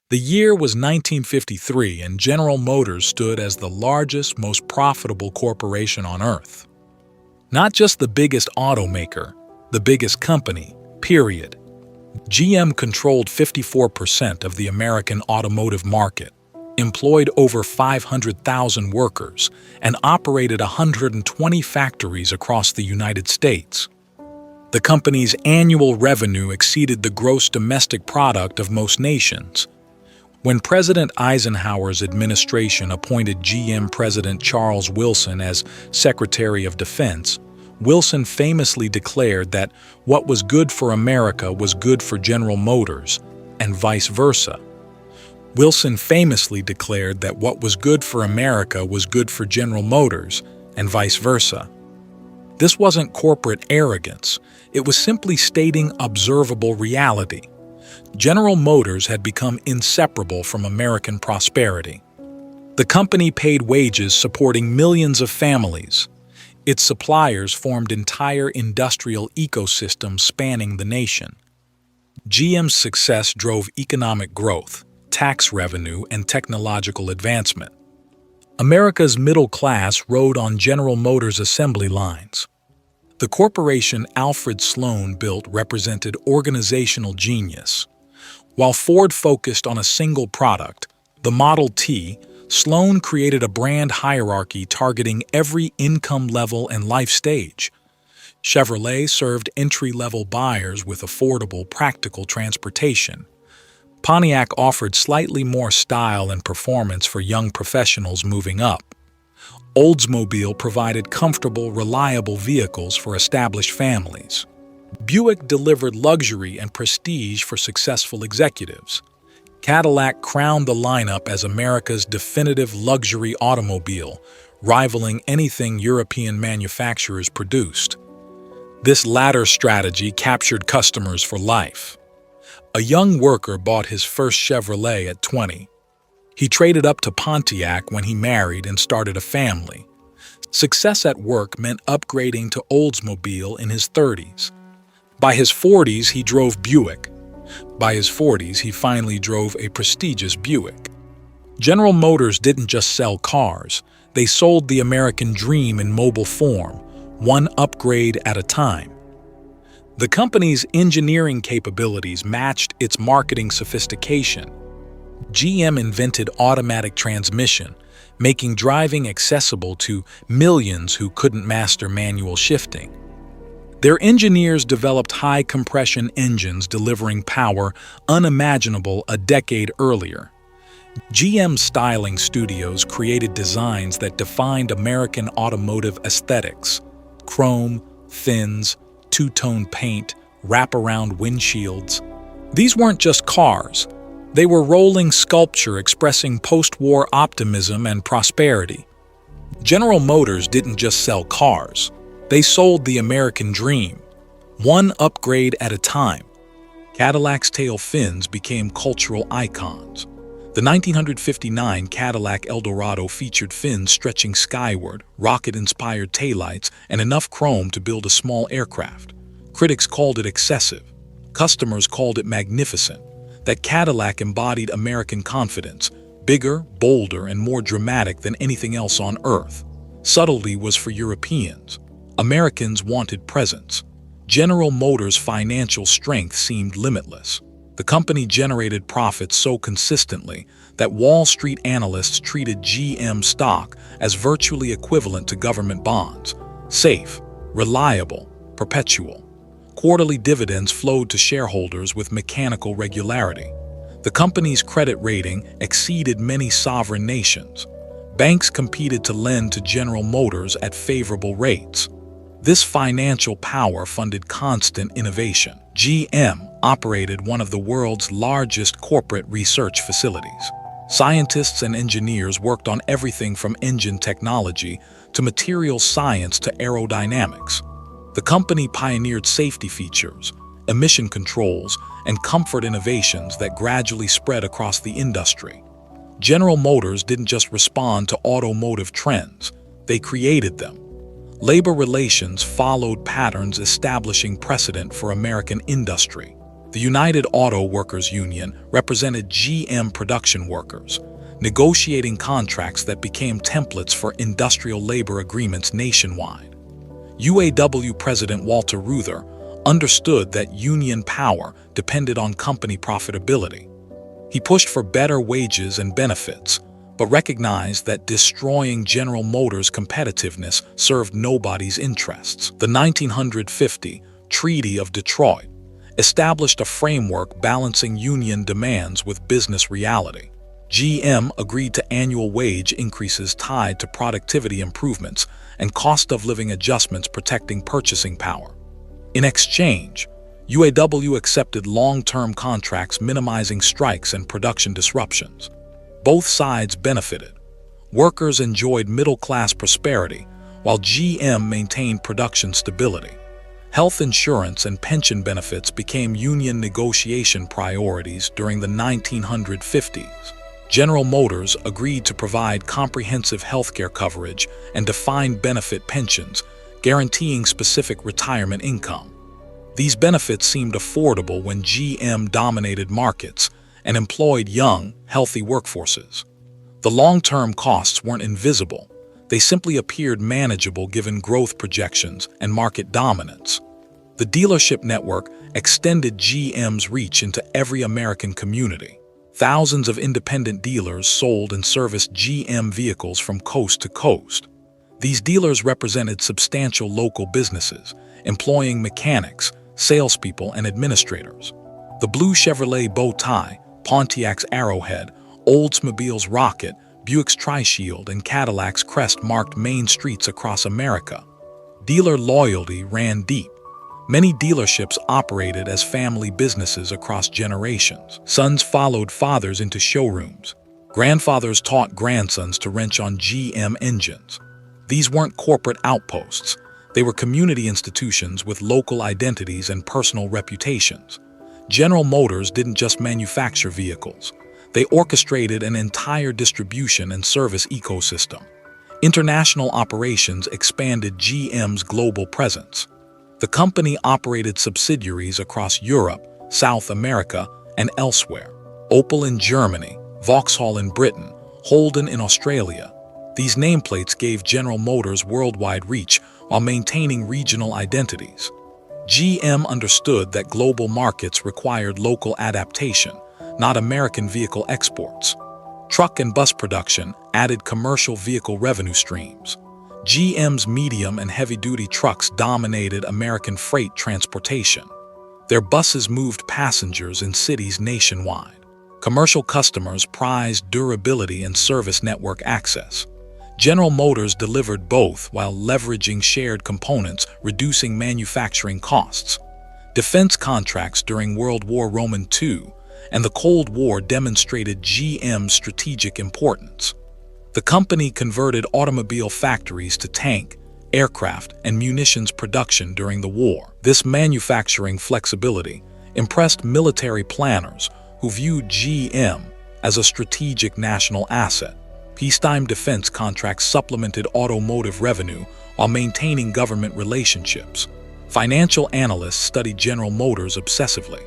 The year was 1953, and General Motors stood as the largest, most profitable corporation on Earth. Not just the biggest automaker, the biggest company, period. GM controlled 54% of the American automotive market, employed over 500,000 workers, and operated 120 factories across the United States. The company's annual revenue exceeded the gross domestic product of most nations. When President Eisenhower's administration appointed GM President Charles Wilson as Secretary of Defense, Wilson famously declared that what was good for America was good for General Motors, and vice versa. Wilson famously declared that what was good for America was good for General Motors, and vice versa. This wasn't corporate arrogance, it was simply stating observable reality. General Motors had become inseparable from American prosperity. The company paid wages supporting millions of families. Its suppliers formed entire industrial ecosystems spanning the nation. GM's success drove economic growth, tax revenue, and technological advancement. America's middle class rode on General Motors' assembly lines. The corporation Alfred Sloan built represented organizational genius. While Ford focused on a single product, the Model T, Sloan created a brand hierarchy targeting every income level and life stage. Chevrolet served entry-level buyers with affordable, practical transportation. Pontiac offered slightly more style and performance for young professionals moving up. Oldsmobile provided comfortable, reliable vehicles for established families. Buick delivered luxury and prestige for successful executives. Cadillac crowned the lineup as America's definitive luxury automobile, rivaling anything European manufacturers produced. This latter strategy captured customers for life. A young worker bought his first Chevrolet at 20. He traded up to Pontiac when he married and started a family. Success at work meant upgrading to Oldsmobile in his 30s. By his 40s, he drove Buick. By his 40s, he finally drove a prestigious Buick. General Motors didn't just sell cars, they sold the American dream in mobile form, one upgrade at a time. The company's engineering capabilities matched its marketing sophistication. GM invented automatic transmission, making driving accessible to millions who couldn't master manual shifting. Their engineers developed high-compression engines delivering power unimaginable a decade earlier. GM styling studios created designs that defined American automotive aesthetics: chrome, fins, two-tone paint, wraparound windshields. These weren't just cars. They were rolling sculpture expressing post-war optimism and prosperity. General Motors didn't just sell cars. They sold the American dream, one upgrade at a time. Cadillac's tail fins became cultural icons. The 1959 Cadillac Eldorado featured fins stretching skyward, rocket-inspired taillights, and enough chrome to build a small aircraft. Critics called it excessive. Customers called it magnificent. That Cadillac embodied American confidence, bigger, bolder, and more dramatic than anything else on Earth. Subtlety was for Europeans. Americans wanted presence. General Motors' financial strength seemed limitless. The company generated profits so consistently that Wall Street analysts treated GM stock as virtually equivalent to government bonds: safe, reliable, perpetual. Quarterly dividends flowed to shareholders with mechanical regularity. The company's credit rating exceeded many sovereign nations. Banks competed to lend to General Motors at favorable rates. This financial power funded constant innovation. GM operated one of the world's largest corporate research facilities. Scientists and engineers worked on everything from engine technology to material science to aerodynamics. The company pioneered safety features, emission controls, and comfort innovations that gradually spread across the industry. General Motors didn't just respond to automotive trends, they created them. Labor relations followed patterns establishing precedent for American industry. The United Auto Workers Union represented GM production workers, negotiating contracts that became templates for industrial labor agreements nationwide. UAW President Walter Reuther understood that union power depended on company profitability. He pushed for better wages and benefits, but recognized that destroying General Motors' competitiveness served nobody's interests. The 1950 Treaty of Detroit established a framework balancing union demands with business reality. GM agreed to annual wage increases tied to productivity improvements and cost of living adjustments protecting purchasing power. In exchange, UAW accepted long-term contracts minimizing strikes and production disruptions. Both sides benefited. Workers enjoyed middle-class prosperity, while GM maintained production stability. Health insurance and pension benefits became union negotiation priorities during the 1950s. General Motors agreed to provide comprehensive healthcare coverage and defined benefit pensions, guaranteeing specific retirement income. These benefits seemed affordable when GM dominated markets and employed young, healthy workforces. The long-term costs weren't invisible. They simply appeared manageable given growth projections and market dominance. The dealership network extended GM's reach into every American community. Thousands of independent dealers sold and serviced GM vehicles from coast to coast. These dealers represented substantial local businesses, employing mechanics, salespeople, and administrators. The blue Chevrolet Bow Tie, Pontiac's Arrowhead, Oldsmobile's Rocket, Buick's Tri-Shield, and Cadillac's Crest marked main streets across America. Dealer loyalty ran deep. Many dealerships operated as family businesses across generations. Sons followed fathers into showrooms. Grandfathers taught grandsons to wrench on GM engines. These weren't corporate outposts. They were community institutions with local identities and personal reputations. General Motors didn't just manufacture vehicles. They orchestrated an entire distribution and service ecosystem. International operations expanded GM's global presence. The company operated subsidiaries across Europe, South America, and elsewhere. Opel in Germany, Vauxhall in Britain, Holden in Australia. These nameplates gave General Motors worldwide reach while maintaining regional identities. GM understood that global markets required local adaptation, not American vehicle exports. Truck and bus production added commercial vehicle revenue streams. GM's medium and heavy-duty trucks dominated American freight transportation. Their buses moved passengers in cities nationwide. Commercial customers prized durability and service network access. General Motors delivered both while leveraging shared components, reducing manufacturing costs. Defense contracts during World War II and the Cold War demonstrated GM's strategic importance. The company converted automobile factories to tank, aircraft, and munitions production during the war. This manufacturing flexibility impressed military planners who viewed GM as a strategic national asset. Peacetime defense contracts supplemented automotive revenue while maintaining government relationships. Financial analysts studied General Motors obsessively.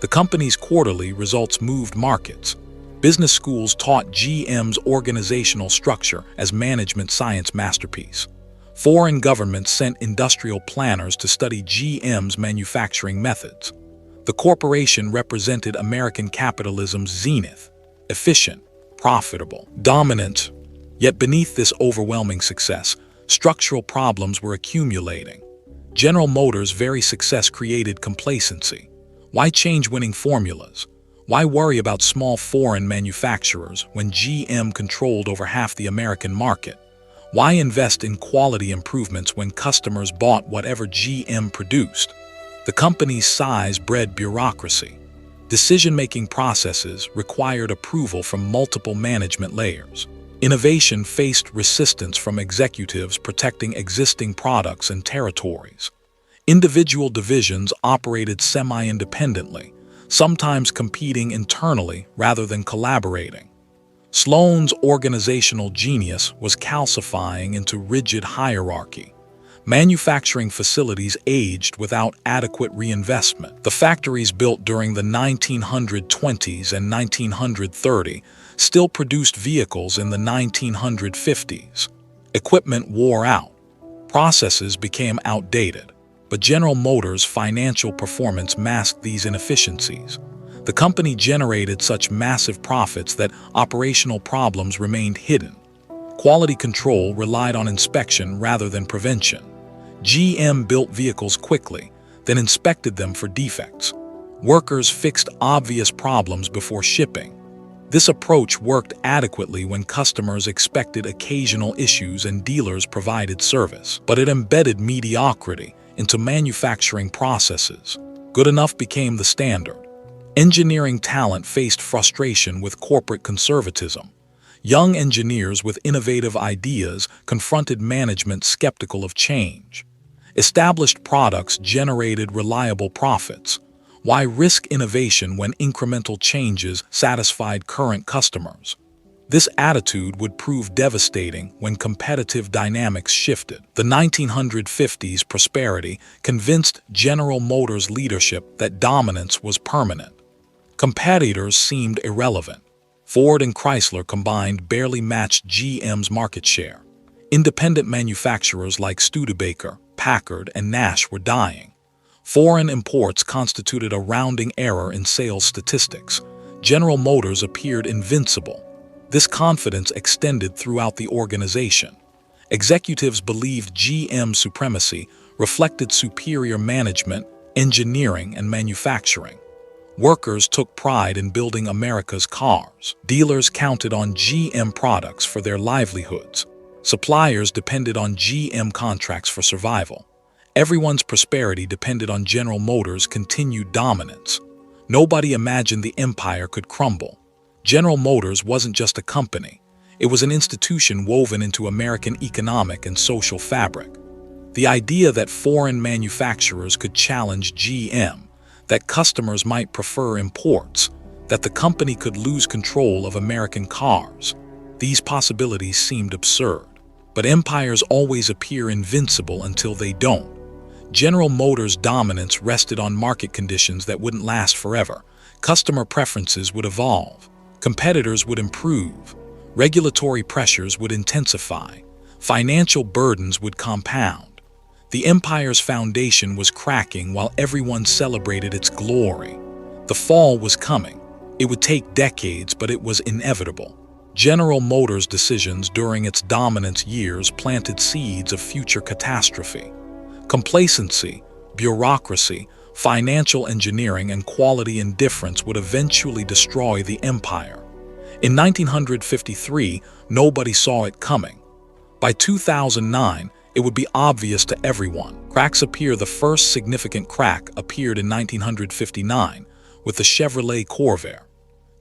The company's quarterly results moved markets. Business schools taught GM's organizational structure as management science masterpiece. Foreign governments sent industrial planners to study GM's manufacturing methods. The corporation represented American capitalism's zenith, efficient, profitable, dominant. Yet beneath this overwhelming success, structural problems were accumulating. General Motors' very success created complacency. Why change winning formulas? Why worry about small foreign manufacturers when GM controlled over half the American market? Why invest in quality improvements when customers bought whatever GM produced? The company's size bred bureaucracy. Decision-making processes required approval from multiple management layers. Innovation faced resistance from executives protecting existing products and territories. Individual divisions operated semi-independently, sometimes competing internally rather than collaborating. Sloan's organizational genius was calcifying into rigid hierarchy. Manufacturing facilities aged without adequate reinvestment. The factories built during the 1920s and 1930s still produced vehicles in the 1950s. Equipment wore out. Processes became outdated. But General Motors' financial performance masked these inefficiencies. The company generated such massive profits that operational problems remained hidden. Quality control relied on inspection rather than prevention. GM built vehicles quickly, then inspected them for defects. Workers fixed obvious problems before shipping. This approach worked adequately when customers expected occasional issues and dealers provided service, but it embedded mediocrity into manufacturing processes. Good enough became the standard. Engineering talent faced frustration with corporate conservatism. Young engineers with innovative ideas confronted management skeptical of change. Established products generated reliable profits. Why risk innovation when incremental changes satisfied current customers? This attitude would prove devastating when competitive dynamics shifted. The 1950s prosperity convinced General Motors leadership that dominance was permanent. Competitors seemed irrelevant. Ford and Chrysler combined barely matched GM's market share. Independent manufacturers like Studebaker, Packard, and Nash were dying. Foreign imports constituted a rounding error in sales statistics. General Motors appeared invincible. This confidence extended throughout the organization. Executives believed GM supremacy reflected superior management, engineering, and manufacturing. Workers took pride in building America's cars. Dealers counted on GM products for their livelihoods. Suppliers depended on GM contracts for survival. Everyone's prosperity depended on General Motors' continued dominance. Nobody imagined the empire could crumble. General Motors wasn't just a company. It was an institution woven into American economic and social fabric. The idea that foreign manufacturers could challenge GM, that customers might prefer imports, that the company could lose control of American cars, these possibilities seemed absurd. But empires always appear invincible until they don't. General Motors' dominance rested on market conditions that wouldn't last forever. Customer preferences would evolve. Competitors would improve. Regulatory pressures would intensify. Financial burdens would compound. The empire's foundation was cracking while everyone celebrated its glory. The fall was coming. It would take decades, but it was inevitable. General Motors' decisions during its dominance years planted seeds of future catastrophe. Complacency, bureaucracy, financial engineering, and quality indifference would eventually destroy the empire. In 1953, nobody saw it coming. By 2009, it would be obvious to everyone. Cracks appear. The first significant crack appeared in 1959 with the Chevrolet Corvair.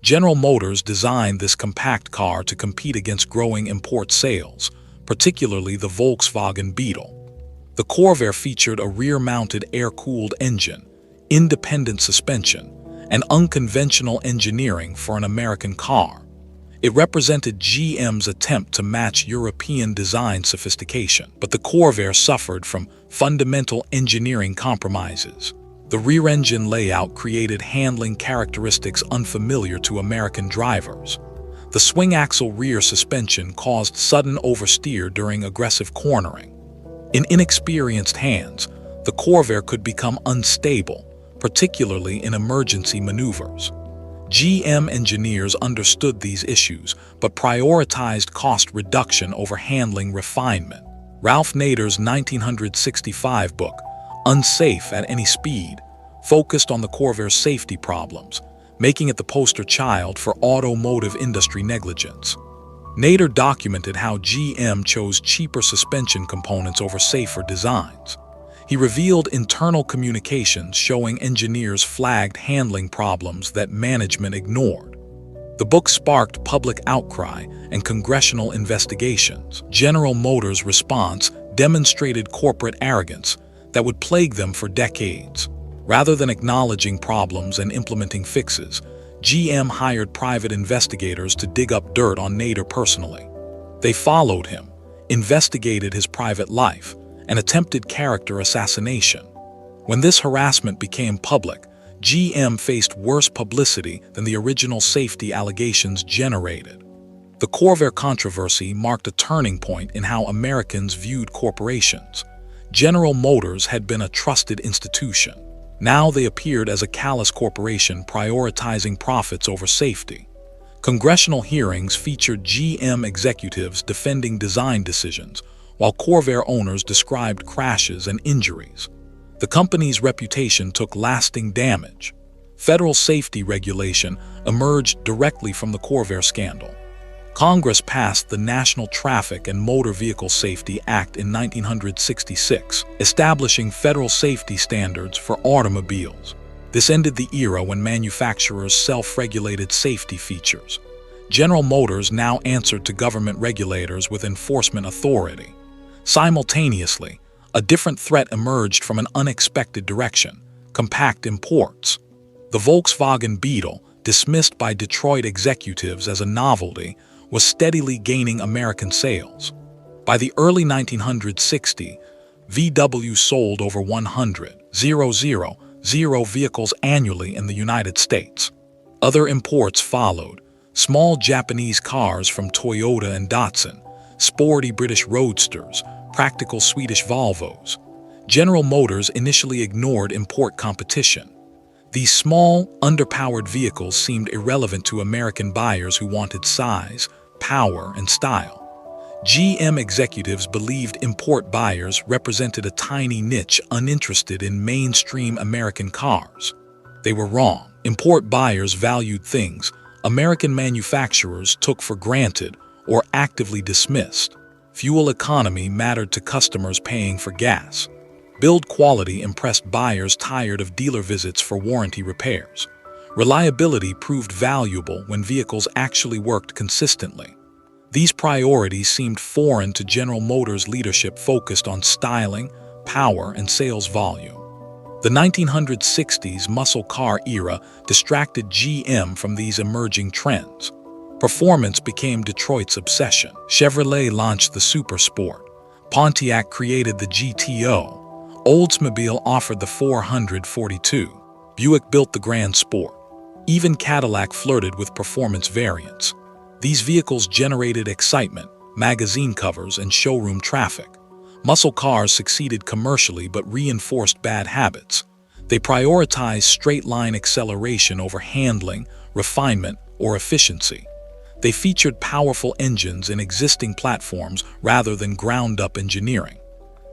General Motors designed this compact car to compete against growing import sales, particularly the Volkswagen Beetle. The Corvair featured a rear-mounted air-cooled engine, independent suspension, and unconventional engineering for an American car. It represented GM's attempt to match European design sophistication, but the Corvair suffered from fundamental engineering compromises. The rear-engine layout created handling characteristics unfamiliar to American drivers. The swing-axle rear suspension caused sudden oversteer during aggressive cornering. In inexperienced hands, the Corvair could become unstable, particularly in emergency maneuvers. GM engineers understood these issues, but prioritized cost reduction over handling refinement. Ralph Nader's 1965 book, Unsafe at Any Speed, focused on the Corvair's safety problems, making it the poster child for automotive industry negligence. Nader documented how GM chose cheaper suspension components over safer designs. He revealed internal communications showing engineers flagged handling problems that management ignored. The book sparked public outcry and congressional investigations. General Motors' response demonstrated corporate arrogance that would plague them for decades. Rather than acknowledging problems and implementing fixes, GM hired private investigators to dig up dirt on Nader personally. They followed him, investigated his private life, and attempted character assassination. When this harassment became public, GM faced worse publicity than the original safety allegations generated. The Corvair controversy marked a turning point in how Americans viewed corporations. General Motors had been a trusted institution. Now they appeared as a callous corporation prioritizing profits over safety. Congressional hearings featured GM executives defending design decisions, while Corvair owners described crashes and injuries. The company's reputation took lasting damage. Federal safety regulation emerged directly from the Corvair scandal. Congress passed the National Traffic and Motor Vehicle Safety Act in 1966, establishing federal safety standards for automobiles. This ended the era when manufacturers self-regulated safety features. General Motors now answered to government regulators with enforcement authority. Simultaneously, a different threat emerged from an unexpected direction: compact imports. The Volkswagen Beetle, dismissed by Detroit executives as a novelty, was steadily gaining American sales. By the early 1960s, VW sold over 100,000 vehicles annually in the United States. Other imports followed: small Japanese cars from Toyota and Datsun, sporty British roadsters, practical Swedish Volvos. General Motors initially ignored import competition. These small, underpowered vehicles seemed irrelevant to American buyers who wanted size, power, and style. GM executives believed import buyers represented a tiny niche uninterested in mainstream American cars. They were wrong. Import buyers valued things American manufacturers took for granted or actively dismissed. Fuel economy mattered to customers paying for gas. Build quality impressed buyers tired of dealer visits for warranty repairs. Reliability proved valuable when vehicles actually worked consistently. These priorities seemed foreign to General Motors' leadership focused on styling, power, and sales volume. The 1960s muscle car era distracted GM from these emerging trends. Performance became Detroit's obsession. Chevrolet launched the Super Sport. Pontiac created the GTO. Oldsmobile offered the 442. Buick built the Grand Sport. Even Cadillac flirted with performance variants. These vehicles generated excitement, magazine covers, and showroom traffic. Muscle cars succeeded commercially but reinforced bad habits. They prioritized straight-line acceleration over handling, refinement, or efficiency. They featured powerful engines in existing platforms rather than ground-up engineering.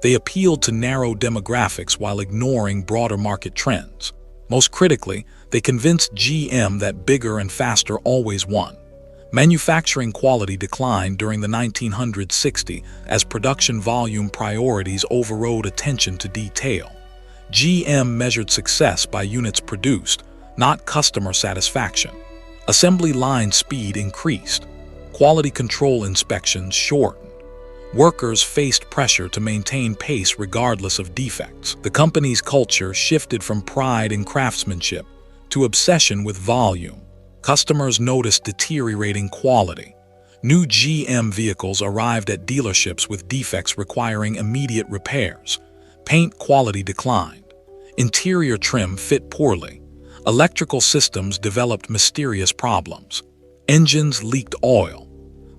They appealed to narrow demographics while ignoring broader market trends. Most critically, they convinced GM that bigger and faster always won. Manufacturing quality declined during the 1960s as production volume priorities overrode attention to detail. GM measured success by units produced, not customer satisfaction. Assembly line speed increased. Quality control inspections shortened. Workers faced pressure to maintain pace regardless of defects. The company's culture shifted from pride in craftsmanship to obsession with volume. Customers noticed deteriorating quality. New GM vehicles arrived at dealerships with defects requiring immediate repairs. Paint quality declined. Interior trim fit poorly. Electrical systems developed mysterious problems. Engines leaked oil.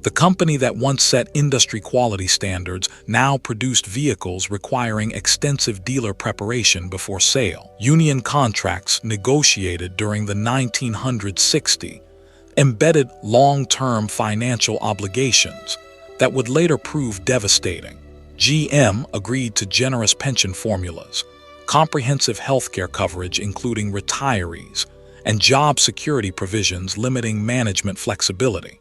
The company that once set industry quality standards now produced vehicles requiring extensive dealer preparation before sale. Union contracts negotiated during the 1960s embedded long-term financial obligations that would later prove devastating. GM agreed to generous pension formulas, comprehensive healthcare coverage including retirees, and job security provisions limiting management flexibility.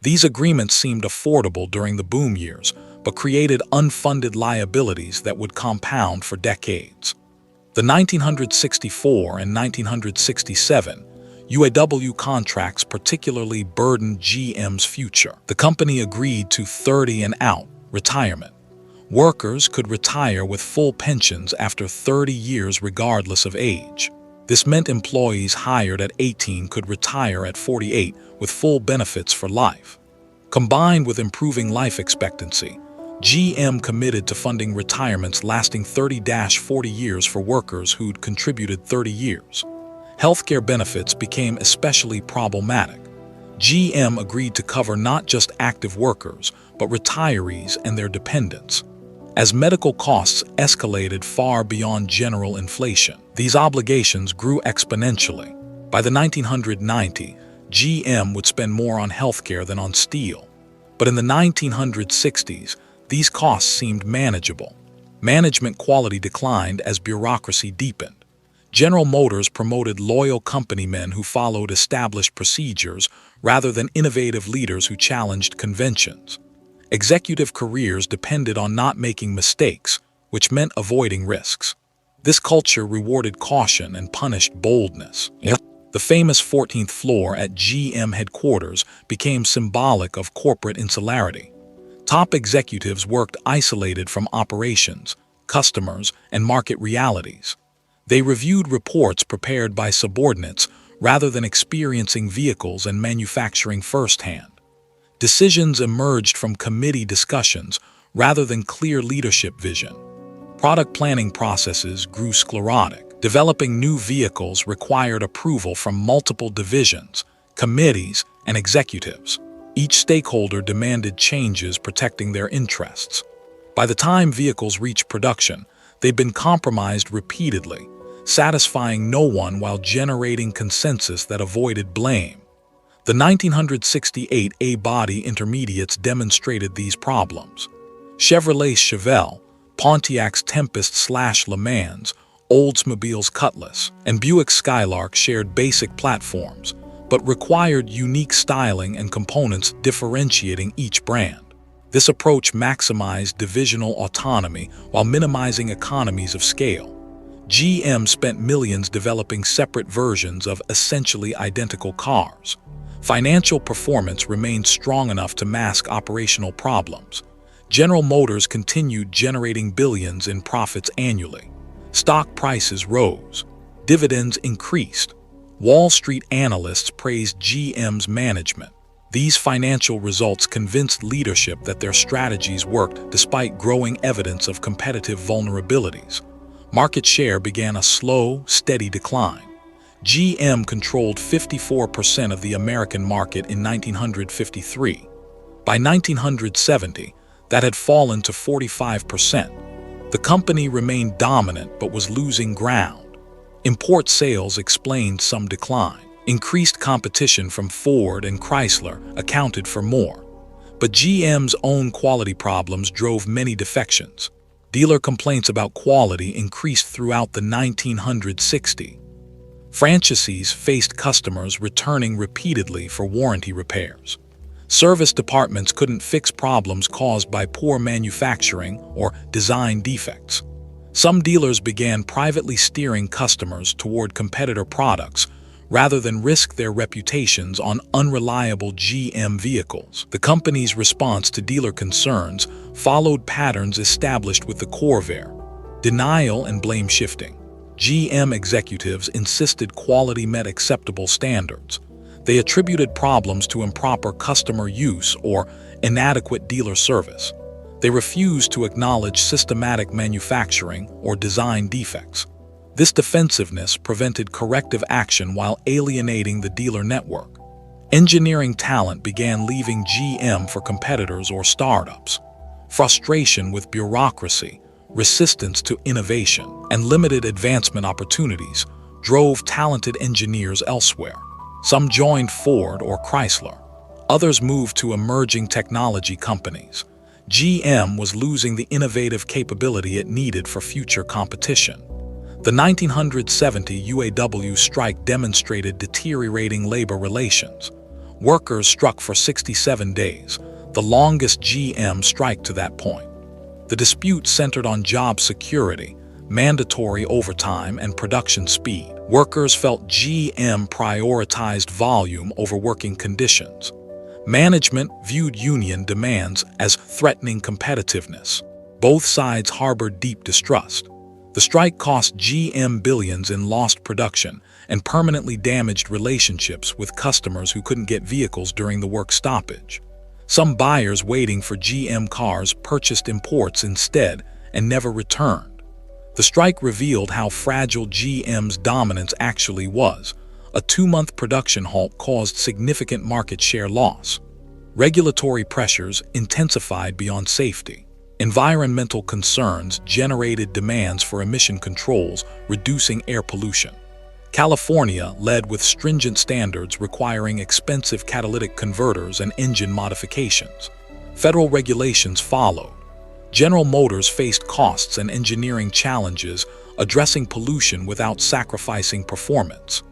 These agreements seemed affordable during the boom years, but created unfunded liabilities that would compound for decades. The 1964 and 1967 UAW contracts particularly burdened GM's future. The company agreed to 30 and out retirement. Workers could retire with full pensions after 30 years regardless of age. This meant employees hired at 18 could retire at 48 with full benefits for life. Combined with improving life expectancy, GM committed to funding retirements lasting 30-40 years for workers who'd contributed 30 years. Healthcare benefits became especially problematic. GM agreed to cover not just active workers, but retirees and their dependents. As medical costs escalated far beyond general inflation, these obligations grew exponentially. By the 1990s, GM would spend more on healthcare than on steel. But in the 1960s, these costs seemed manageable. Management quality declined as bureaucracy deepened. General Motors promoted loyal company men who followed established procedures rather than innovative leaders who challenged conventions. Executive careers depended on not making mistakes, which meant avoiding risks. This culture rewarded caution and punished boldness. The famous 14th floor at GM headquarters became symbolic of corporate insularity. Top executives worked isolated from operations, customers, and market realities. They reviewed reports prepared by subordinates rather than experiencing vehicles and manufacturing firsthand. Decisions emerged from committee discussions rather than clear leadership vision. Product planning processes grew sclerotic. Developing new vehicles required approval from multiple divisions, committees, and executives. Each stakeholder demanded changes protecting their interests. By the time vehicles reached production, they'd been compromised repeatedly, satisfying no one while generating consensus that avoided blame. The 1968 A-body intermediates demonstrated these problems. Chevrolet's Chevelle, Pontiac's Tempest/Le Mans, Oldsmobile's Cutlass, and Buick's Skylark shared basic platforms, but required unique styling and components differentiating each brand. This approach maximized divisional autonomy while minimizing economies of scale. GM spent millions developing separate versions of essentially identical cars. Financial performance remained strong enough to mask operational problems. General Motors continued generating billions in profits annually. Stock prices rose. Dividends increased. Wall Street analysts praised GM's management. These financial results convinced leadership that their strategies worked despite growing evidence of competitive vulnerabilities. Market share began a slow, steady decline. GM controlled 54% of the American market in 1953. By 1970, that had fallen to 45%. The company remained dominant but was losing ground. Import sales explained some decline. Increased competition from Ford and Chrysler accounted for more. But GM's own quality problems drove many defections. Dealer complaints about quality increased throughout the 1960s. Franchisees faced customers returning repeatedly for warranty repairs. Service departments couldn't fix problems caused by poor manufacturing or design defects. Some dealers began privately steering customers toward competitor products rather than risk their reputations on unreliable GM vehicles. The company's response to dealer concerns followed patterns established with the Corvair: denial and blame shifting. GM executives insisted quality met acceptable standards. They attributed problems to improper customer use or inadequate dealer service. They refused to acknowledge systematic manufacturing or design defects. This defensiveness prevented corrective action while alienating the dealer network. Engineering talent began leaving GM for competitors or startups. Frustration with bureaucracy, resistance to innovation, and limited advancement opportunities drove talented engineers elsewhere. Some joined Ford or Chrysler. Others moved to emerging technology companies. GM was losing the innovative capability it needed for future competition. The 1970 UAW strike demonstrated deteriorating labor relations. Workers struck for 67 days, the longest GM strike to that point. The dispute centered on job security, mandatory overtime, and production speed. Workers felt GM prioritized volume over working conditions. Management viewed union demands as threatening competitiveness. Both sides harbored deep distrust. The strike cost GM billions in lost production and permanently damaged relationships with customers who couldn't get vehicles during the work stoppage. Some buyers waiting for GM cars purchased imports instead and never returned. The strike revealed how fragile GM's dominance actually was. A 2-month production halt caused significant market share loss. Regulatory pressures intensified beyond safety. Environmental concerns generated demands for emission controls, reducing air pollution. California led with stringent standards requiring expensive catalytic converters and engine modifications. Federal regulations followed. General Motors faced costs and engineering challenges, addressing pollution without sacrificing performance.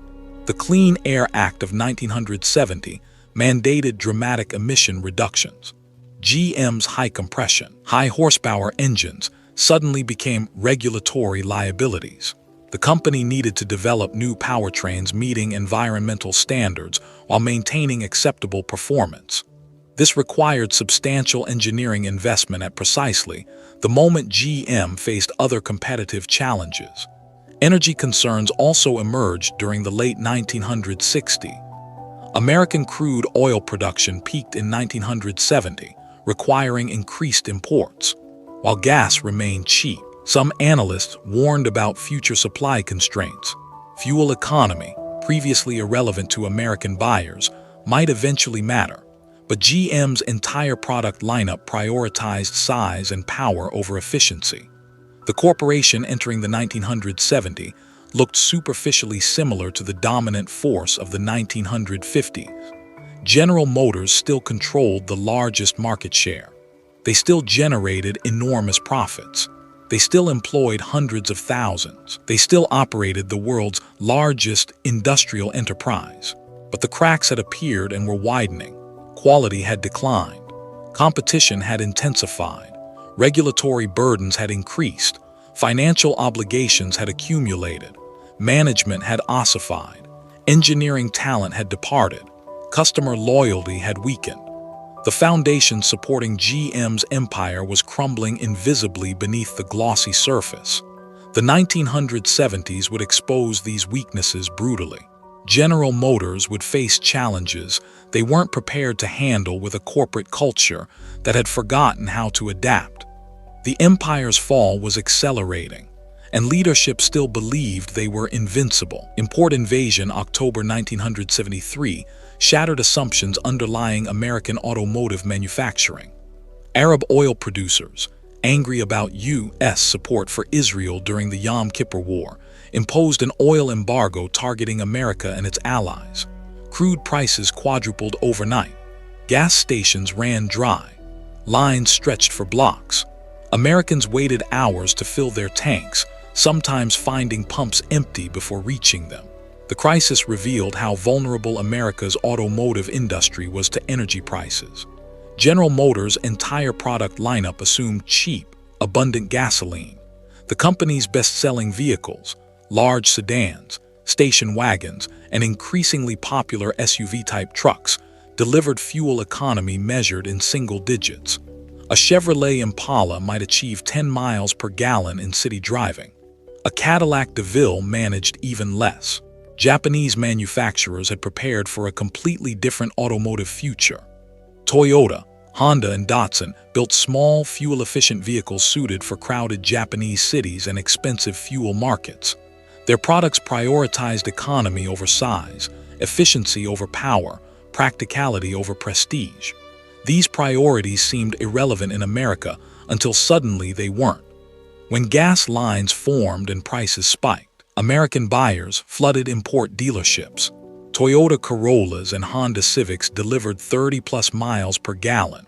The Clean Air Act of 1970 mandated dramatic emission reductions. GM's high-compression, high-horsepower engines suddenly became regulatory liabilities. The company needed to develop new powertrains meeting environmental standards while maintaining acceptable performance. This required substantial engineering investment at precisely the moment GM faced other competitive challenges. Energy concerns also emerged during the late 1960s. American crude oil production peaked in 1970, requiring increased imports. While gas remained cheap, some analysts warned about future supply constraints. Fuel economy, previously irrelevant to American buyers, might eventually matter, but GM's entire product lineup prioritized size and power over efficiency. The corporation entering the 1970s looked superficially similar to the dominant force of the 1950s. General Motors still controlled the largest market share. They still generated enormous profits. They still employed hundreds of thousands. They still operated the world's largest industrial enterprise. But the cracks had appeared and were widening. Quality had declined. Competition had intensified. Regulatory burdens had increased. Financial obligations had accumulated. Management had ossified. Engineering talent had departed. Customer loyalty had weakened. The foundation supporting GM's empire was crumbling invisibly beneath the glossy surface. The 1970s would expose these weaknesses brutally. General Motors would face challenges they weren't prepared to handle with a corporate culture that had forgotten how to adapt. The empire's fall was accelerating, and leadership still believed they were invincible. Import invasion, October 1973, shattered assumptions underlying American automotive manufacturing. Arab oil producers, angry about U.S. support for Israel during the Yom Kippur War, imposed an oil embargo targeting America and its allies. Crude prices quadrupled overnight. Gas stations ran dry. Lines stretched for blocks. Americans waited hours to fill their tanks, sometimes finding pumps empty before reaching them. The crisis revealed how vulnerable America's automotive industry was to energy prices. General Motors' entire product lineup assumed cheap, abundant gasoline. The company's best-selling vehicles, large sedans, station wagons, and increasingly popular SUV-type trucks, delivered fuel economy measured in single digits. A Chevrolet Impala might achieve 10 miles per gallon in city driving. A Cadillac DeVille managed even less. Japanese manufacturers had prepared for a completely different automotive future. Toyota, Honda, and Datsun built small, fuel-efficient vehicles suited for crowded Japanese cities and expensive fuel markets. Their products prioritized economy over size, efficiency over power, practicality over prestige. These priorities seemed irrelevant in America until suddenly they weren't. When gas lines formed and prices spiked, American buyers flooded import dealerships. Toyota Corollas and Honda Civics delivered 30-plus miles per gallon.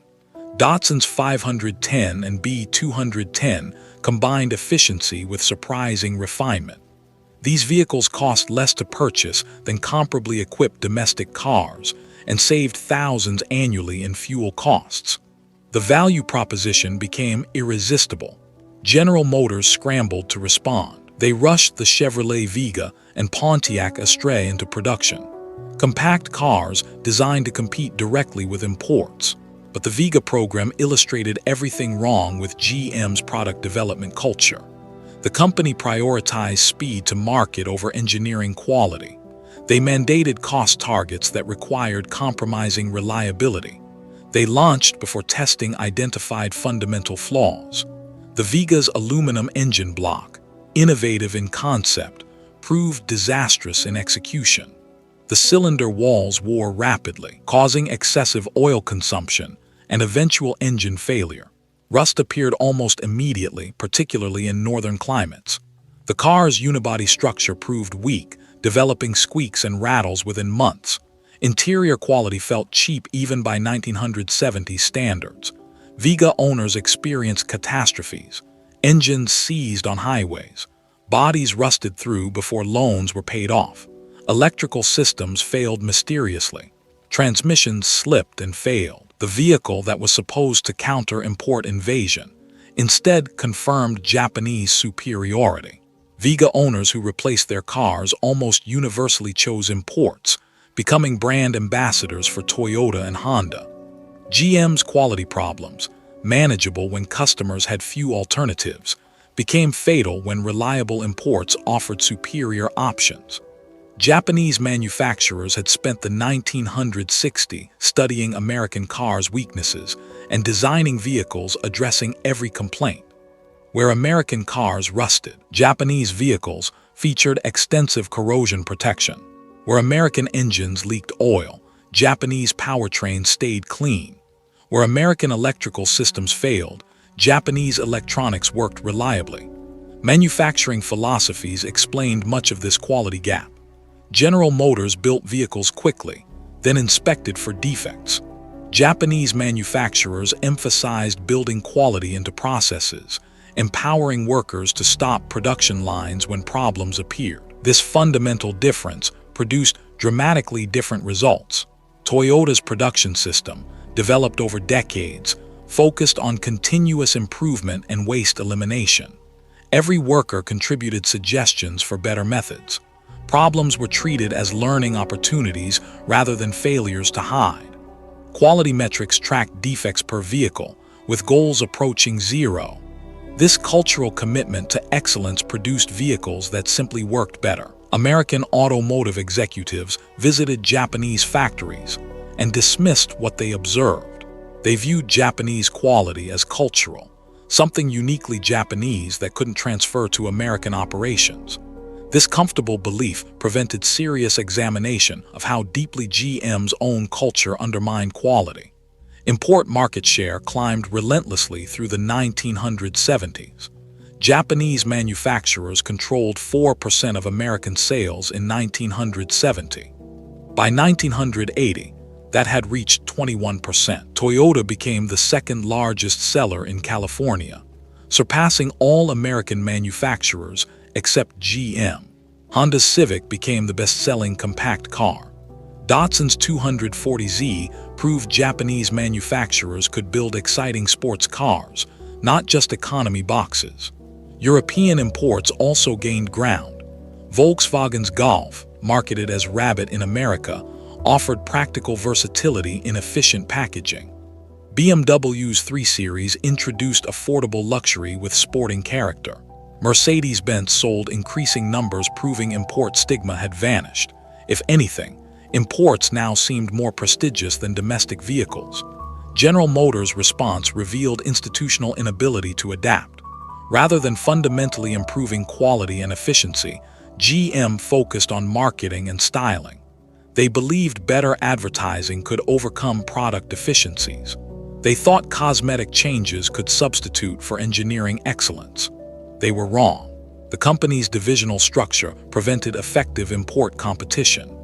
Datsun's 510 and B210 combined efficiency with surprising refinement. These vehicles cost less to purchase than comparably equipped domestic cars and saved thousands annually in fuel costs. The value proposition became irresistible. General Motors scrambled to respond. They rushed the Chevrolet Vega and Pontiac Astray into production. Compact cars designed to compete directly with imports. But the Vega program illustrated everything wrong with GM's product development culture. The company prioritized speed to market over engineering quality. They mandated cost targets that required compromising reliability. They launched before testing identified fundamental flaws. The Viga's aluminum engine block, innovative in concept, proved disastrous in execution. The cylinder walls wore rapidly, causing excessive oil consumption and eventual engine failure. Rust appeared almost immediately, particularly in northern climates. The car's unibody structure proved weak, developing squeaks and rattles within months. Interior quality felt cheap even by 1970 standards. Viga owners experienced catastrophes. Engines seized on highways. Bodies rusted through before loans were paid off. Electrical systems failed mysteriously. Transmissions slipped and failed. The vehicle that was supposed to counter import invasion instead confirmed Japanese superiority. Viga owners who replaced their cars almost universally chose imports, becoming brand ambassadors for Toyota and Honda. GM's quality problems, manageable when customers had few alternatives, became fatal when reliable imports offered superior options. Japanese manufacturers had spent the 1960s studying American cars' weaknesses and designing vehicles addressing every complaint. Where American cars rusted, Japanese vehicles featured extensive corrosion protection. Where American engines leaked oil, Japanese powertrains stayed clean. Where American electrical systems failed, Japanese electronics worked reliably. Manufacturing philosophies explained much of this quality gap. General Motors built vehicles quickly, then inspected for defects. Japanese manufacturers emphasized building quality into processes, empowering workers to stop production lines when problems appeared. This fundamental difference produced dramatically different results. Toyota's production system, developed over decades, focused on continuous improvement and waste elimination. Every worker contributed suggestions for better methods. Problems were treated as learning opportunities rather than failures to hide. Quality metrics tracked defects per vehicle, with goals approaching zero. This cultural commitment to excellence produced vehicles that simply worked better. American automotive executives visited Japanese factories and dismissed what they observed. They viewed Japanese quality as cultural, something uniquely Japanese that couldn't transfer to American operations. This comfortable belief prevented serious examination of how deeply GM's own culture undermined quality. Import market share climbed relentlessly through the 1970s. Japanese manufacturers controlled 4% of American sales in 1970. By 1980, that had reached 21%. Toyota became the second largest seller in California, surpassing all American manufacturers except GM. Honda Civic became the best-selling compact car. Datsun's 240Z proved Japanese manufacturers could build exciting sports cars, not just economy boxes. European imports also gained ground. Volkswagen's Golf, marketed as Rabbit in America, offered practical versatility in efficient packaging. BMW's 3 Series introduced affordable luxury with sporting character. Mercedes-Benz sold increasing numbers, proving import stigma had vanished. If anything, imports now seemed more prestigious than domestic vehicles. General Motors' response revealed institutional inability to adapt. Rather than fundamentally improving quality and efficiency, GM focused on marketing and styling. They believed better advertising could overcome product deficiencies. They thought cosmetic changes could substitute for engineering excellence. They were wrong. The company's divisional structure prevented effective import competition.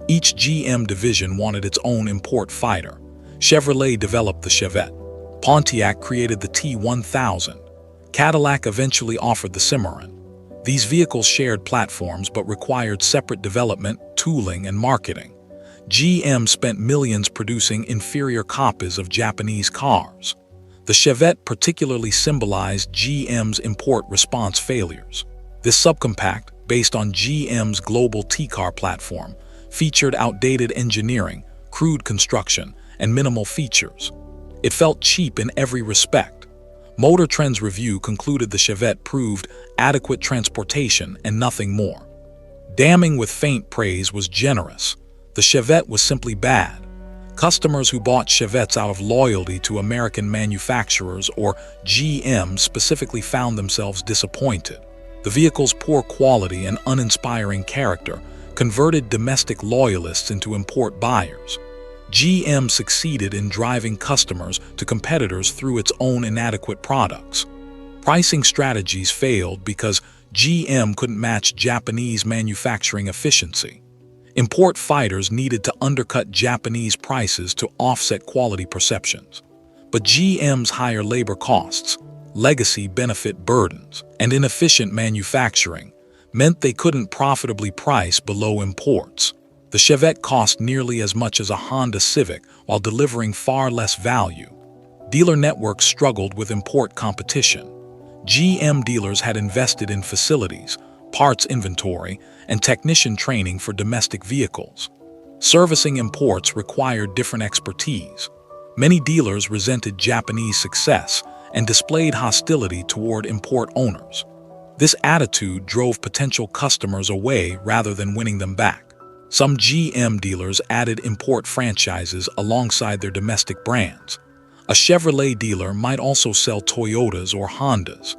Each GM division wanted its own import fighter. Chevrolet developed the Chevette. Pontiac created the T1000. Cadillac eventually offered the Cimarron. These vehicles shared platforms but required separate development, tooling, and marketing. GM spent millions producing inferior copies of Japanese cars. The Chevette particularly symbolized GM's import response failures. This subcompact, based on GM's global T-car platform, featured outdated engineering, crude construction, and minimal features. It felt cheap in every respect. Motor Trend's review concluded the Chevette proved adequate transportation and nothing more. Damning with faint praise was generous. The Chevette was simply bad. Customers who bought Chevettes out of loyalty to American manufacturers or GM specifically found themselves disappointed. The vehicle's poor quality and uninspiring character converted domestic loyalists into import buyers. GM succeeded in driving customers to competitors through its own inadequate products. Pricing strategies failed because GM couldn't match Japanese manufacturing efficiency. Import fighters needed to undercut Japanese prices to offset quality perceptions. But GM's higher labor costs, legacy benefit burdens, and inefficient manufacturing meant they couldn't profitably price below imports. The Chevette cost nearly as much as a Honda Civic while delivering far less value. Dealer networks struggled with import competition. GM dealers had invested in facilities, parts inventory, and technician training for domestic vehicles. Servicing imports required different expertise. Many dealers resented Japanese success and displayed hostility toward import owners. This attitude drove potential customers away rather than winning them back. Some GM dealers added import franchises alongside their domestic brands. A Chevrolet dealer might also sell Toyotas or Hondas.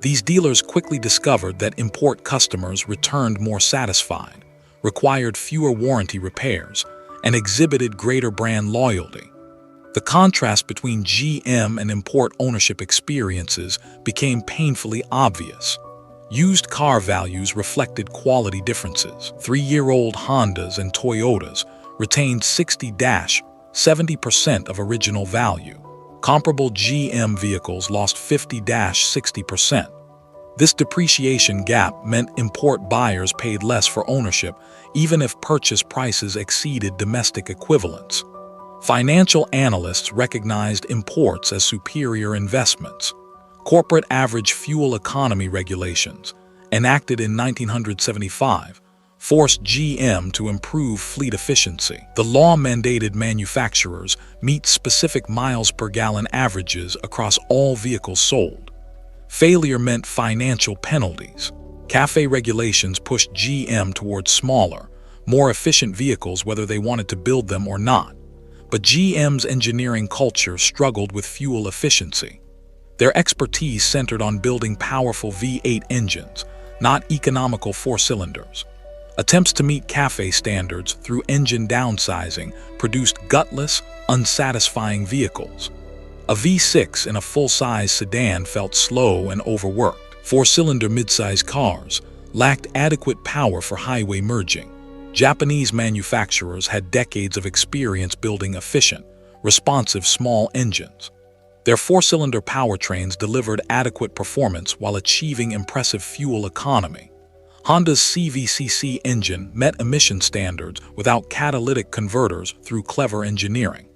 These dealers quickly discovered that import customers returned more satisfied, required fewer warranty repairs, and exhibited greater brand loyalty. The contrast between GM and import ownership experiences became painfully obvious. Used car values reflected quality differences. 3-year-old Hondas and Toyotas retained 60-70% of original value. Comparable GM vehicles lost 50-60%. This depreciation gap meant import buyers paid less for ownership, even if purchase prices exceeded domestic equivalents. Financial analysts recognized imports as superior investments. Corporate average fuel economy regulations, enacted in 1975, forced GM to improve fleet efficiency. The law mandated manufacturers meet specific miles per gallon averages across all vehicles sold. Failure meant financial penalties. CAFE regulations pushed GM towards smaller, more efficient vehicles whether they wanted to build them or not. But GM's engineering culture struggled with fuel efficiency. Their expertise centered on building powerful V8 engines, not economical 4-cylinders. Attempts to meet CAFE standards through engine downsizing produced gutless, unsatisfying vehicles. A V6 in a full-size sedan felt slow and overworked. 4-cylinder midsize cars lacked adequate power for highway merging. Japanese manufacturers had decades of experience building efficient, responsive small engines. Their 4-cylinder powertrains delivered adequate performance while achieving impressive fuel economy. Honda's CVCC engine met emission standards without catalytic converters through clever engineering.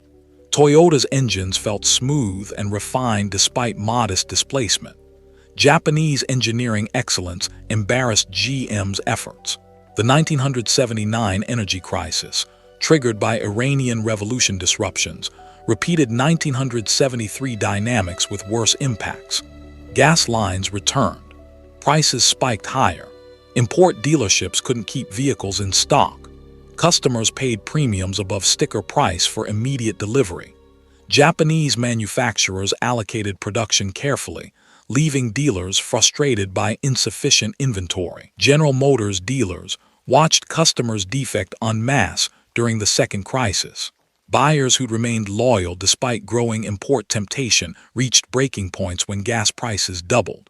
Toyota's engines felt smooth and refined despite modest displacement. Japanese engineering excellence embarrassed GM's efforts. The 1979 energy crisis, triggered by Iranian Revolution disruptions, repeated 1973 dynamics with worse impacts. Gas lines returned. Prices spiked higher. Import dealerships couldn't keep vehicles in stock. Customers paid premiums above sticker price for immediate delivery. Japanese manufacturers allocated production carefully, leaving dealers frustrated by insufficient inventory. General Motors dealers watched customers defect en masse during the second crisis. Buyers who'd remained loyal despite growing import temptation reached breaking points when gas prices doubled.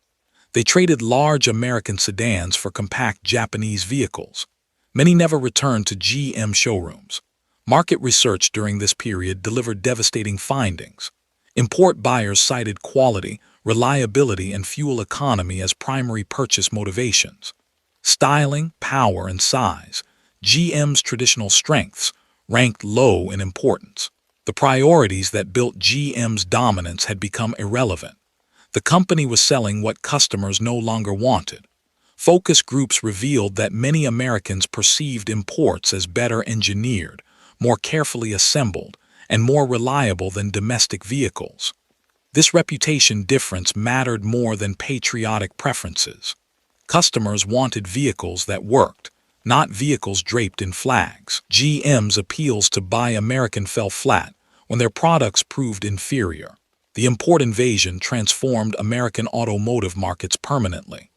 They traded large American sedans for compact Japanese vehicles. Many never returned to GM showrooms. Market research during this period delivered devastating findings. Import buyers cited quality, reliability, and fuel economy as primary purchase motivations. Styling, power, and size, GM's traditional strengths, ranked low in importance. The priorities that built GM's dominance had become irrelevant. The company was selling what customers no longer wanted. Focus groups revealed that many Americans perceived imports as better engineered, more carefully assembled, and more reliable than domestic vehicles. This reputation difference mattered more than patriotic preferences. Customers wanted vehicles that worked, not vehicles draped in flags. GM's appeals to Buy American fell flat when their products proved inferior. The import invasion transformed American automotive markets permanently.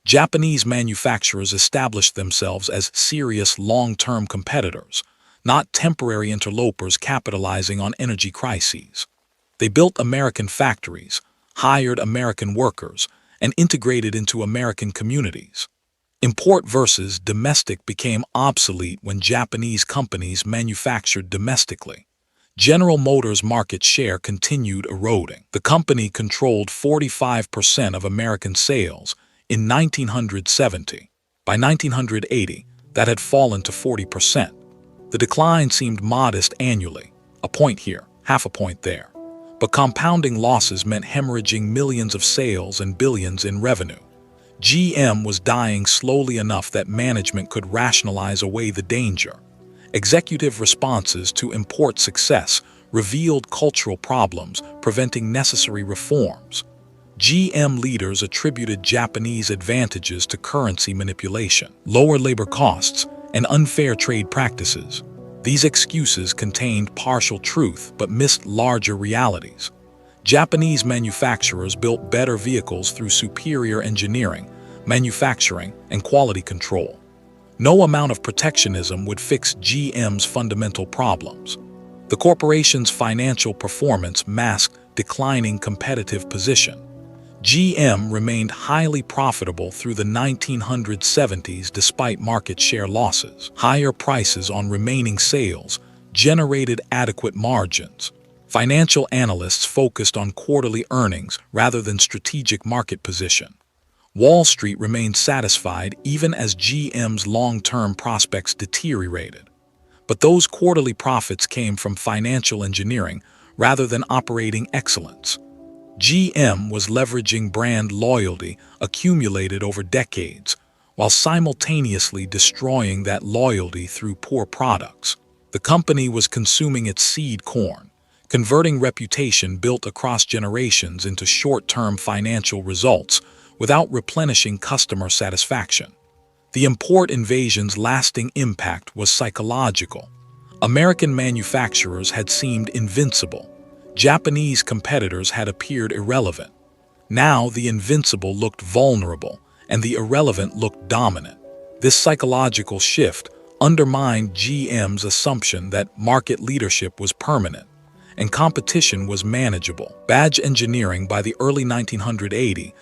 Japanese manufacturers established themselves as serious long-term competitors, not temporary interlopers capitalizing on energy crises. They built American factories, hired American workers, and integrated into American communities. Import versus domestic became obsolete when Japanese companies manufactured domestically. General Motors' market share continued eroding. The company controlled 45% of American sales in 1970. By 1980, that had fallen to 40%. The decline seemed modest annually, a point here, half a point there. But compounding losses meant hemorrhaging millions of sales and billions in revenue. GM was dying slowly enough that management could rationalize away the danger. Executive responses to import success revealed cultural problems, preventing necessary reforms. GM leaders attributed Japanese advantages to currency manipulation, lower labor costs, and unfair trade practices. These excuses contained partial truth but missed larger realities. Japanese manufacturers built better vehicles through superior engineering, manufacturing, and quality control. No amount of protectionism would fix GM's fundamental problems. The corporation's financial performance masked declining competitive position. GM remained highly profitable through the 1970s despite market share losses. Higher prices on remaining sales generated adequate margins. Financial analysts focused on quarterly earnings rather than strategic market position. Wall Street remained satisfied even as GM's long-term prospects deteriorated. But those quarterly profits came from financial engineering rather than operating excellence. GM was leveraging brand loyalty accumulated over decades, while simultaneously destroying that loyalty through poor products. The company was consuming its seed corn, converting reputation built across generations into short-term financial results without replenishing customer satisfaction. The import invasion's lasting impact was psychological. American manufacturers had seemed invincible. Japanese competitors had appeared irrelevant. Now the invincible looked vulnerable, and the irrelevant looked dominant. This psychological shift undermined GM's assumption that market leadership was permanent and competition was manageable. Badge engineering. By the early 1980s,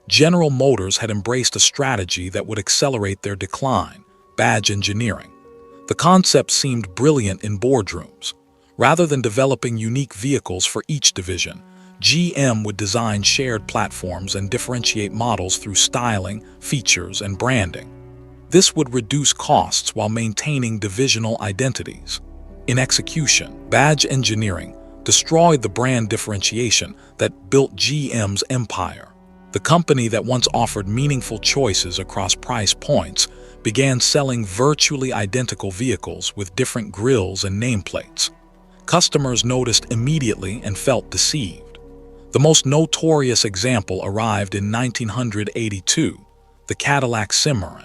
General Motors had embraced a strategy that would accelerate their decline: badge engineering. The concept seemed brilliant in boardrooms. Rather than developing unique vehicles for each division, GM would design shared platforms and differentiate models through styling, features, and branding. This would reduce costs while maintaining divisional identities. In execution, badge engineering destroyed the brand differentiation that built GM's empire. The company that once offered meaningful choices across price points began selling virtually identical vehicles with different grilles and nameplates. Customers noticed immediately and felt deceived. The most notorious example arrived in 1982, the Cadillac Cimarron.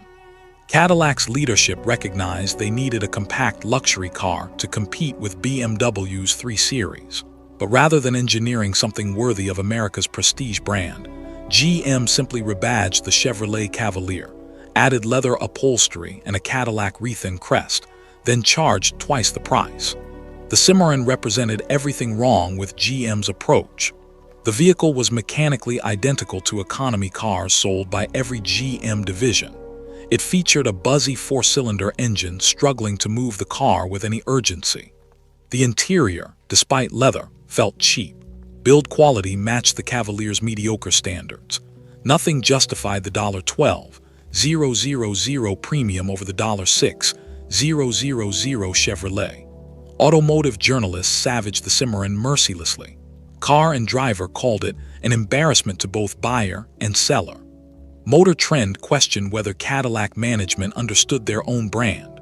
Cadillac's leadership recognized they needed a compact luxury car to compete with BMW's 3 Series. But rather than engineering something worthy of America's prestige brand, GM simply rebadged the Chevrolet Cavalier, added leather upholstery and a Cadillac wreath and crest, then charged twice the price. The Cimarron represented everything wrong with GM's approach. The vehicle was mechanically identical to economy cars sold by every GM division. It featured a buzzy 4-cylinder engine struggling to move the car with any urgency. The interior, despite leather, felt cheap. Build quality matched the Cavalier's mediocre standards. Nothing justified the $12,000 premium over the $6,000 Chevrolet. Automotive journalists savaged the Cimarron mercilessly. Car and driver called it an embarrassment to both buyer and seller. Motor Trend questioned whether Cadillac management understood their own brand.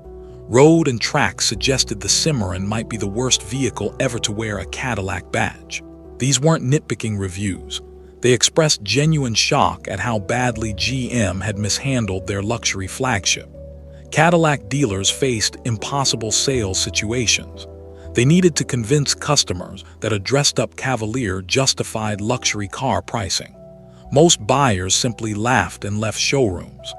Road and Track suggested the Cimarron might be the worst vehicle ever to wear a Cadillac badge. These weren't nitpicking reviews. They expressed genuine shock at how badly GM had mishandled their luxury flagship. Cadillac dealers faced impossible sales situations. They needed to convince customers that a dressed-up Cavalier justified luxury car pricing. Most buyers simply laughed and left showrooms.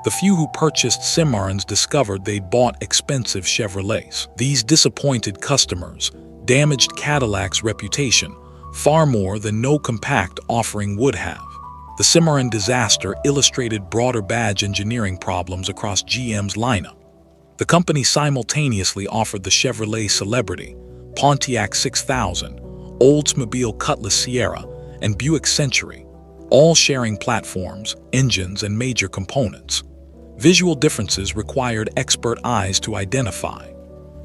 The few who purchased Cimarrons discovered they'd bought expensive Chevrolets. These disappointed customers damaged Cadillac's reputation far more than no compact offering would have. The Cimarron disaster illustrated broader badge engineering problems across GM's lineup. The company simultaneously offered the Chevrolet Celebrity, Pontiac 6000, Oldsmobile Cutlass Sierra, and Buick Century, all sharing platforms, engines, and major components. Visual differences required expert eyes to identify.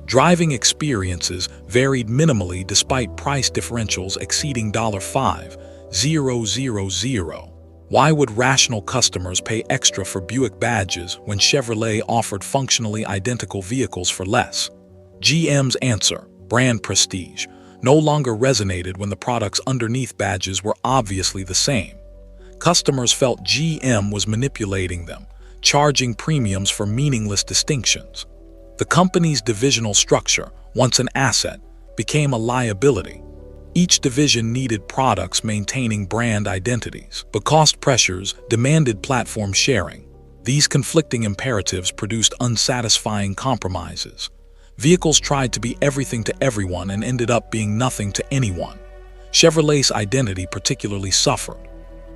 Driving experiences varied minimally despite price differentials exceeding $5,000. Why would rational customers pay extra for Buick badges when Chevrolet offered functionally identical vehicles for less? GM's answer, brand prestige, no longer resonated when the products underneath badges were obviously the same. Customers felt GM was manipulating them, charging premiums for meaningless distinctions. The company's divisional structure, once an asset, became a liability. Each division needed products maintaining brand identities, but cost pressures demanded platform sharing. These conflicting imperatives produced unsatisfying compromises. Vehicles tried to be everything to everyone and ended up being nothing to anyone. Chevrolet's identity particularly suffered.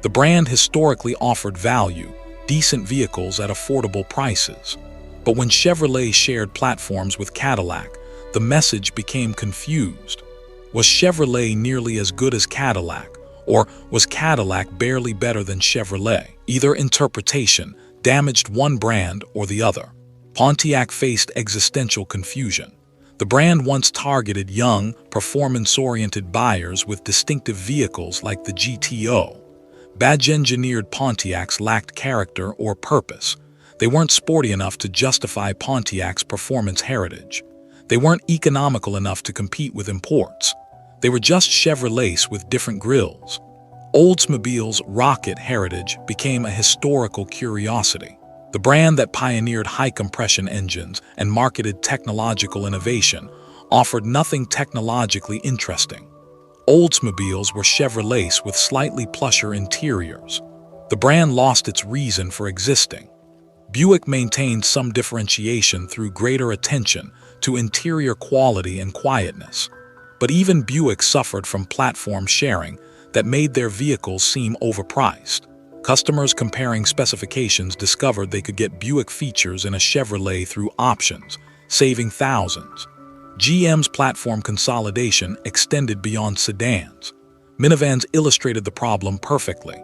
The brand historically offered value, decent vehicles at affordable prices. But when Chevrolet shared platforms with Cadillac, the message became confused. Was Chevrolet nearly as good as Cadillac, or was Cadillac barely better than Chevrolet? Either interpretation damaged one brand or the other. Pontiac faced existential confusion. The brand once targeted young, performance-oriented buyers with distinctive vehicles like the GTO. Badge-engineered Pontiacs lacked character or purpose. They weren't sporty enough to justify Pontiac's performance heritage. They weren't economical enough to compete with imports. They were just Chevrolets with different grills. Oldsmobile's rocket heritage became a historical curiosity. The brand that pioneered high-compression engines and marketed technological innovation offered nothing technologically interesting. Oldsmobiles were Chevrolets with slightly plusher interiors. The brand lost its reason for existing. Buick maintained some differentiation through greater attention to interior quality and quietness. But even Buick suffered from platform sharing that made their vehicles seem overpriced. Customers comparing specifications discovered they could get Buick features in a Chevrolet through options, saving thousands. GM's platform consolidation extended beyond sedans. Minivans illustrated the problem perfectly.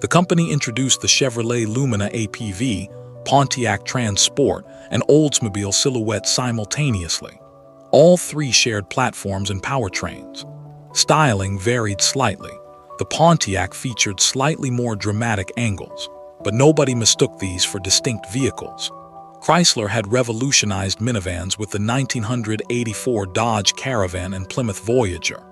The company introduced the Chevrolet Lumina APV, Pontiac Transport, and Oldsmobile Silhouette simultaneously. All three shared platforms and powertrains. Styling varied slightly. The Pontiac featured slightly more dramatic angles, but nobody mistook these for distinct vehicles. Chrysler had revolutionized minivans with the 1984 Dodge Caravan and Plymouth Voyager.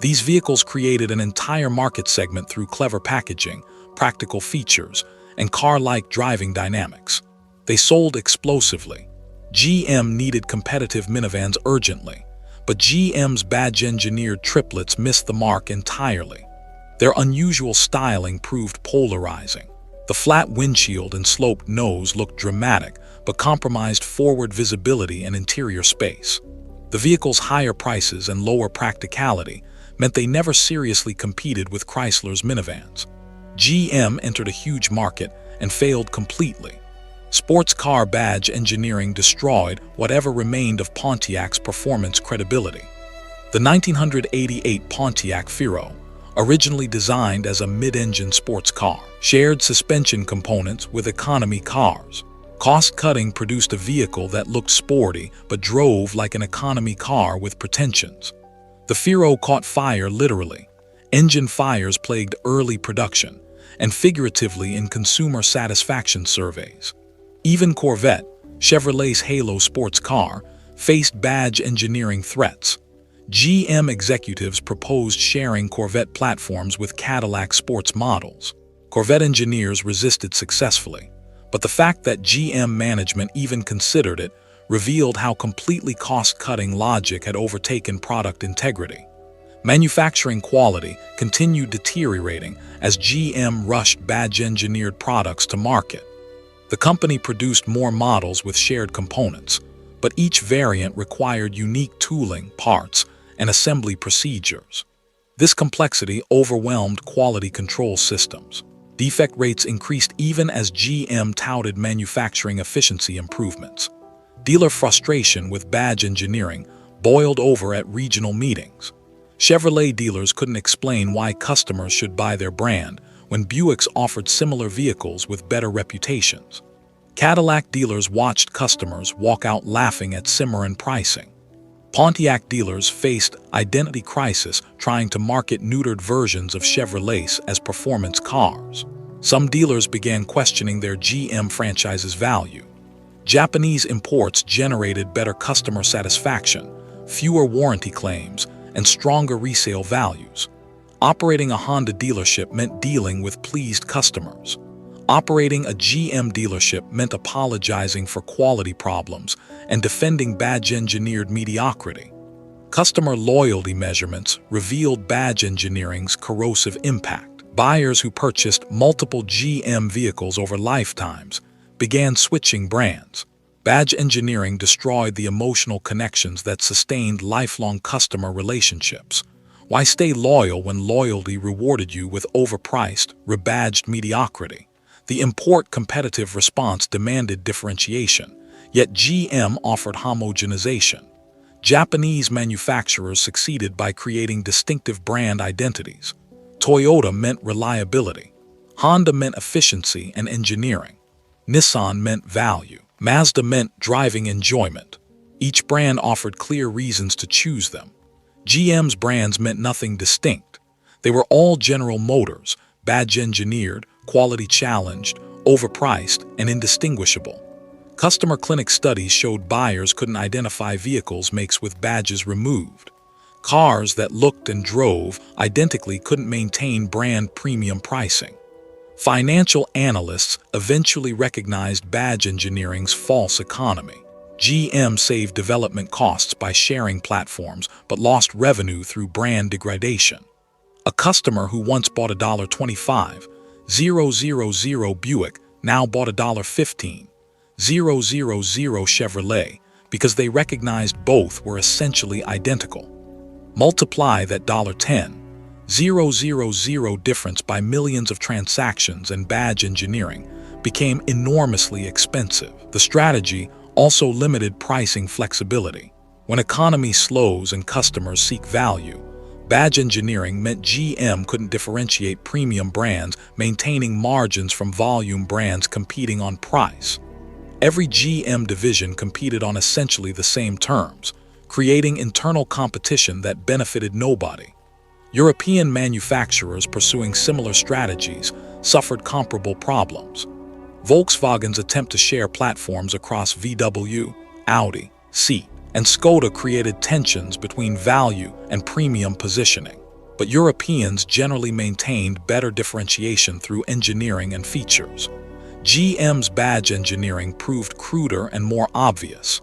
These vehicles created an entire market segment through clever packaging, practical features, and car-like driving dynamics. They sold explosively. GM needed competitive minivans urgently, but GM's badge-engineered triplets missed the mark entirely. Their unusual styling proved polarizing. The flat windshield and sloped nose looked dramatic, but compromised forward visibility and interior space. The vehicle's higher prices and lower practicality meant they never seriously competed with Chrysler's minivans. GM entered a huge market and failed completely. Sports car badge engineering destroyed whatever remained of Pontiac's performance credibility. The 1988 Pontiac Fiero, originally designed as a mid-engine sports car, shared suspension components with economy cars. Cost-cutting produced a vehicle that looked sporty but drove like an economy car with pretensions. The Fiero caught fire literally. Engine fires plagued early production, and figuratively in consumer satisfaction surveys. Even Corvette, Chevrolet's halo sports car, faced badge engineering threats. GM executives proposed sharing Corvette platforms with Cadillac sports models. Corvette engineers resisted successfully. But the fact that GM management even considered it revealed how completely cost-cutting logic had overtaken product integrity. Manufacturing quality continued deteriorating as GM rushed badge-engineered products to market. The company produced more models with shared components, but each variant required unique tooling, parts, and assembly procedures. This complexity overwhelmed quality control systems. Defect rates increased even as GM touted manufacturing efficiency improvements. Dealer frustration with badge engineering boiled over at regional meetings. Chevrolet dealers couldn't explain why customers should buy their brand when Buicks offered similar vehicles with better reputations. Cadillac dealers watched customers walk out laughing at Cimarron pricing. Pontiac dealers faced identity crisis trying to market neutered versions of Chevrolet as performance cars. Some dealers began questioning their GM franchise's value. Japanese imports generated better customer satisfaction, fewer warranty claims, and stronger resale values. Operating a Honda dealership meant dealing with pleased customers. Operating a GM dealership meant apologizing for quality problems and defending badge-engineered mediocrity. Customer loyalty measurements revealed badge engineering's corrosive impact. Buyers who purchased multiple GM vehicles over lifetimes began switching brands. Badge engineering destroyed the emotional connections that sustained lifelong customer relationships. Why stay loyal when loyalty rewarded you with overpriced, rebadged mediocrity? The import competitive response demanded differentiation, yet GM offered homogenization. Japanese manufacturers succeeded by creating distinctive brand identities. Toyota meant reliability. Honda meant efficiency and engineering. Nissan meant value. Mazda meant driving enjoyment. Each brand offered clear reasons to choose them. GM's brands meant nothing distinct. They were all General Motors, badge-engineered, quality-challenged, overpriced, and indistinguishable. Customer clinic studies showed buyers couldn't identify vehicles makes with badges removed. Cars that looked and drove identically couldn't maintain brand premium pricing. Financial analysts eventually recognized badge engineering's false economy. GM saved development costs by sharing platforms but lost revenue through brand degradation. A customer who once bought a $25,000 Buick now bought a $15,000 Chevrolet because they recognized both were essentially identical. Multiply that $10,000 difference by millions of transactions and badge engineering became enormously expensive. The strategy also limited pricing flexibility. When economy slows and customers seek value, badge engineering meant GM couldn't differentiate premium brands, maintaining margins from volume brands competing on price. Every GM division competed on essentially the same terms, creating internal competition that benefited nobody. European manufacturers pursuing similar strategies suffered comparable problems. Volkswagen's attempt to share platforms across VW, Audi, Seat, and Skoda created tensions between value and premium positioning. But Europeans generally maintained better differentiation through engineering and features. GM's badge engineering proved cruder and more obvious.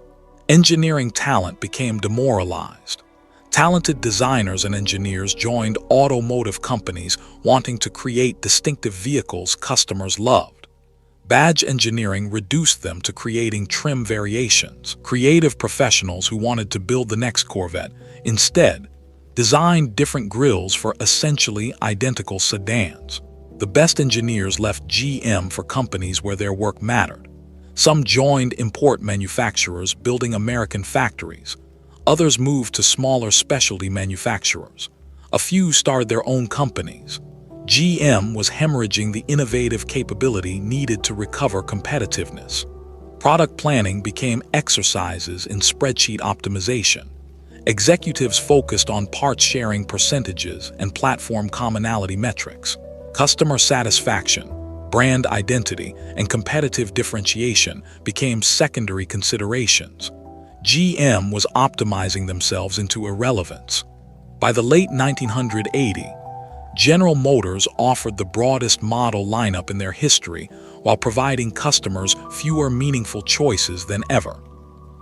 Engineering talent became demoralized. Talented designers and engineers joined automotive companies wanting to create distinctive vehicles customers loved. Badge engineering reduced them to creating trim variations. Creative professionals who wanted to build the next Corvette instead designed different grilles for essentially identical sedans. The best engineers left GM for companies where their work mattered. Some joined import manufacturers building American factories. Others moved to smaller specialty manufacturers. A few started their own companies. GM was hemorrhaging the innovative capability needed to recover competitiveness. Product planning became exercises in spreadsheet optimization. Executives focused on parts sharing percentages and platform commonality metrics. Customer satisfaction, brand identity, and competitive differentiation became secondary considerations. GM was optimizing themselves into irrelevance. By the late 1980s, General Motors offered the broadest model lineup in their history while providing customers fewer meaningful choices than ever.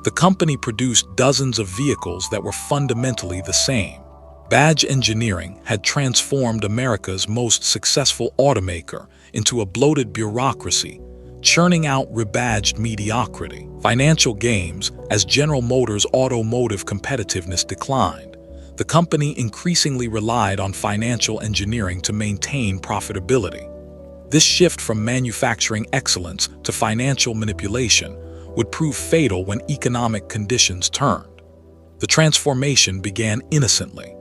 The company produced dozens of vehicles that were fundamentally the same. Badge engineering had transformed America's most successful automaker into a bloated bureaucracy, churning out rebadged mediocrity. Financial gains, as General Motors' automotive competitiveness declined, the company increasingly relied on financial engineering to maintain profitability. This shift from manufacturing excellence to financial manipulation would prove fatal when economic conditions turned. The transformation began innocently.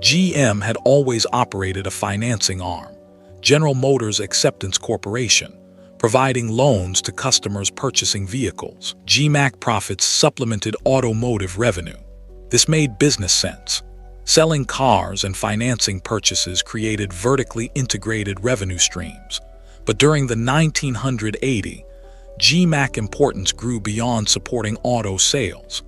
GM had always operated a financing arm, General Motors Acceptance Corporation, providing loans to customers purchasing vehicles. GMAC profits supplemented automotive revenue. This made business sense. Selling cars and financing purchases created vertically integrated revenue streams. But during the 1980s, GMAC importance grew beyond supporting auto sales.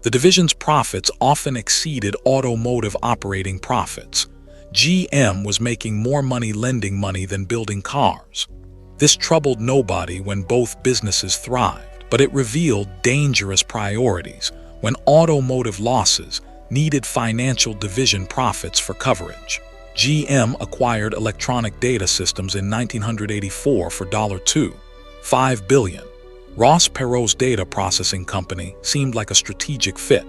The division's profits often exceeded automotive operating profits. GM was making more money lending money than building cars. This troubled nobody when both businesses thrived, but it revealed dangerous priorities when automotive losses needed financial division profits for coverage. GM acquired Electronic Data Systems in 1984 for $2.5 billion. Ross Perot's data processing company seemed like a strategic fit.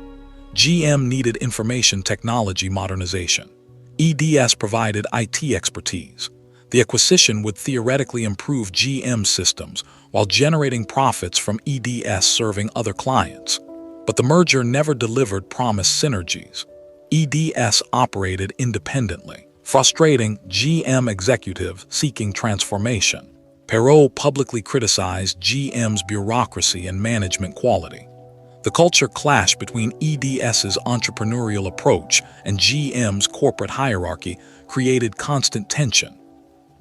GM needed information technology modernization. EDS provided IT expertise. The acquisition would theoretically improve GM systems while generating profits from EDS serving other clients. But the merger never delivered promised synergies. EDS operated independently, frustrating GM executives seeking transformation. Perot publicly criticized GM's bureaucracy and management quality. The culture clash between EDS's entrepreneurial approach and GM's corporate hierarchy created constant tension.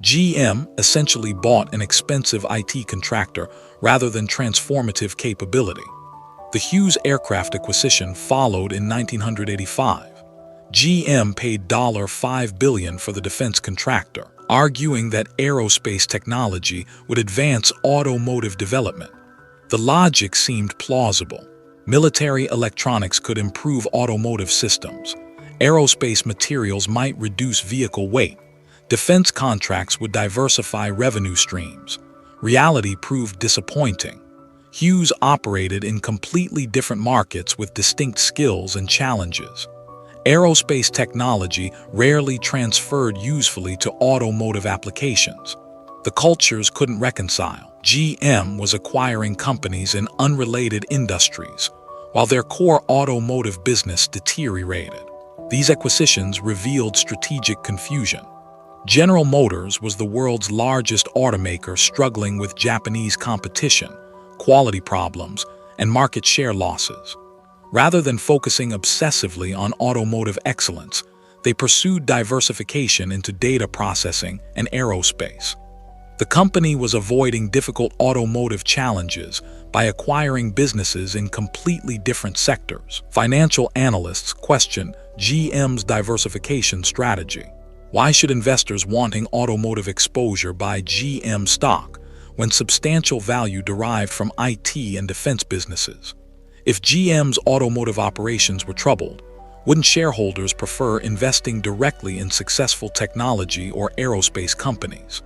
GM essentially bought an expensive IT contractor rather than transformative capability. The Hughes aircraft acquisition followed in 1985. GM paid $5 billion for the defense contractor, arguing that aerospace technology would advance automotive development. The logic seemed plausible. Military electronics could improve automotive systems. Aerospace materials might reduce vehicle weight. Defense contracts would diversify revenue streams. Reality proved disappointing. Hughes operated in completely different markets with distinct skills and challenges. Aerospace technology rarely transferred usefully to automotive applications. The cultures couldn't reconcile. GM was acquiring companies in unrelated industries, while their core automotive business deteriorated. These acquisitions revealed strategic confusion. General Motors was the world's largest automaker struggling with Japanese competition, quality problems, and market share losses. Rather than focusing obsessively on automotive excellence, they pursued diversification into data processing and aerospace. The company was avoiding difficult automotive challenges by acquiring businesses in completely different sectors. Financial analysts questioned GM's diversification strategy. Why should investors wanting automotive exposure buy GM stock when substantial value derived from IT and defense businesses? If GM's automotive operations were troubled, wouldn't shareholders prefer investing directly in successful technology or aerospace companies?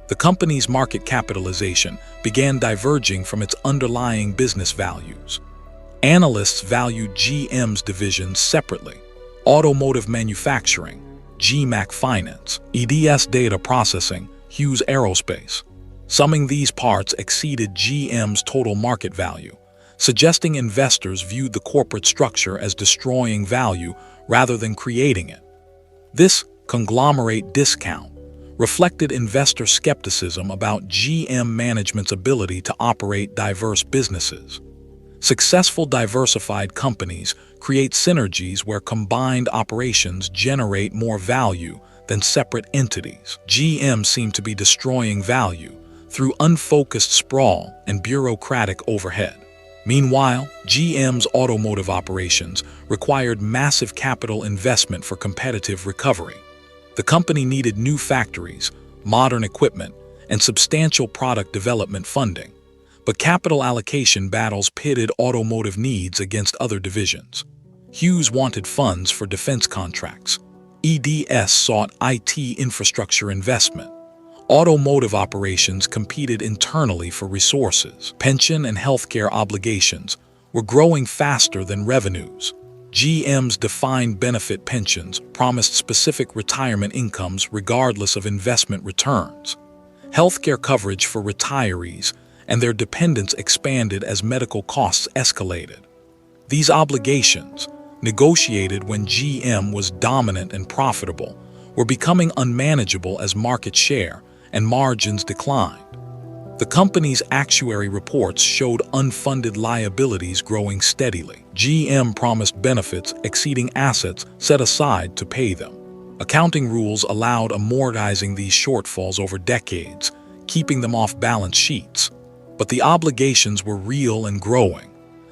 The company's market capitalization began diverging from its underlying business values. Analysts valued GM's divisions separately: automotive manufacturing, GMAC Finance, EDS Data Processing, Hughes Aerospace. Summing these parts exceeded GM's total market value, suggesting investors viewed the corporate structure as destroying value rather than creating it. This conglomerate discount reflected investor skepticism about GM management's ability to operate diverse businesses. Successful diversified companies create synergies where combined operations generate more value than separate entities. GM seemed to be destroying value through unfocused sprawl and bureaucratic overhead. Meanwhile, GM's automotive operations required massive capital investment for competitive recovery. The company needed new factories, modern equipment, and substantial product development funding. But capital allocation battles pitted automotive needs against other divisions. Hughes wanted funds for defense contracts. EDS sought IT infrastructure investment. Automotive operations competed internally for resources. Pension and healthcare obligations were growing faster than revenues. GM's defined benefit pensions promised specific retirement incomes regardless of investment returns. Healthcare coverage for retirees and their dependents expanded as medical costs escalated. These obligations, negotiated when GM was dominant and profitable, were becoming unmanageable as market share and margins declined. The company's actuary reports showed unfunded liabilities growing steadily. GM promised benefits exceeding assets set aside to pay them. Accounting rules allowed amortizing these shortfalls over decades, keeping them off balance sheets. But the obligations were real and growing.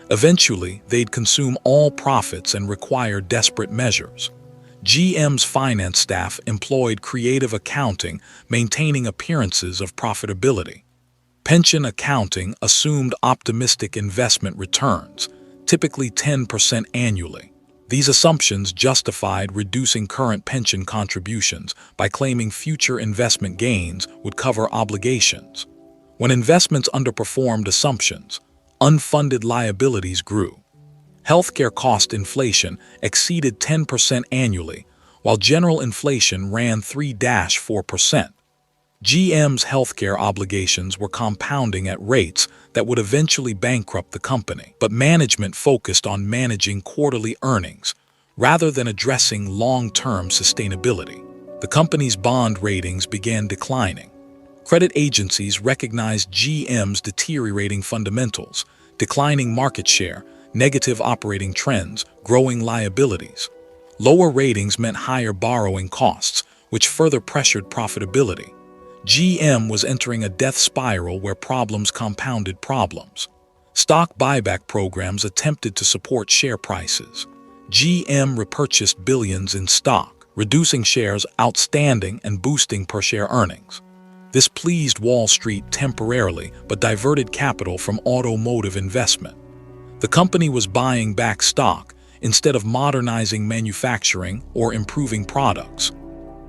Eventually, they'd consume all profits and require desperate measures. GM's finance staff employed creative accounting, maintaining appearances of profitability. Pension accounting assumed optimistic investment returns, typically 10% annually. These assumptions justified reducing current pension contributions by claiming future investment gains would cover obligations. When investments underperformed assumptions, unfunded liabilities grew. Healthcare cost inflation exceeded 10% annually, while general inflation ran 3-4%. GM's healthcare obligations were compounding at rates that would eventually bankrupt the company, but management focused on managing quarterly earnings rather than addressing long-term sustainability. The company's bond ratings began declining. Credit agencies recognized GM's deteriorating fundamentals, declining market share, negative operating trends, growing liabilities. Lower ratings meant higher borrowing costs, which further pressured profitability. GM was entering a death spiral where problems compounded problems. Stock buyback programs attempted to support share prices. GM repurchased billions in stock, reducing shares outstanding and boosting per-share earnings. This pleased Wall Street temporarily, but diverted capital from automotive investment. The company was buying back stock instead of modernizing manufacturing or improving products.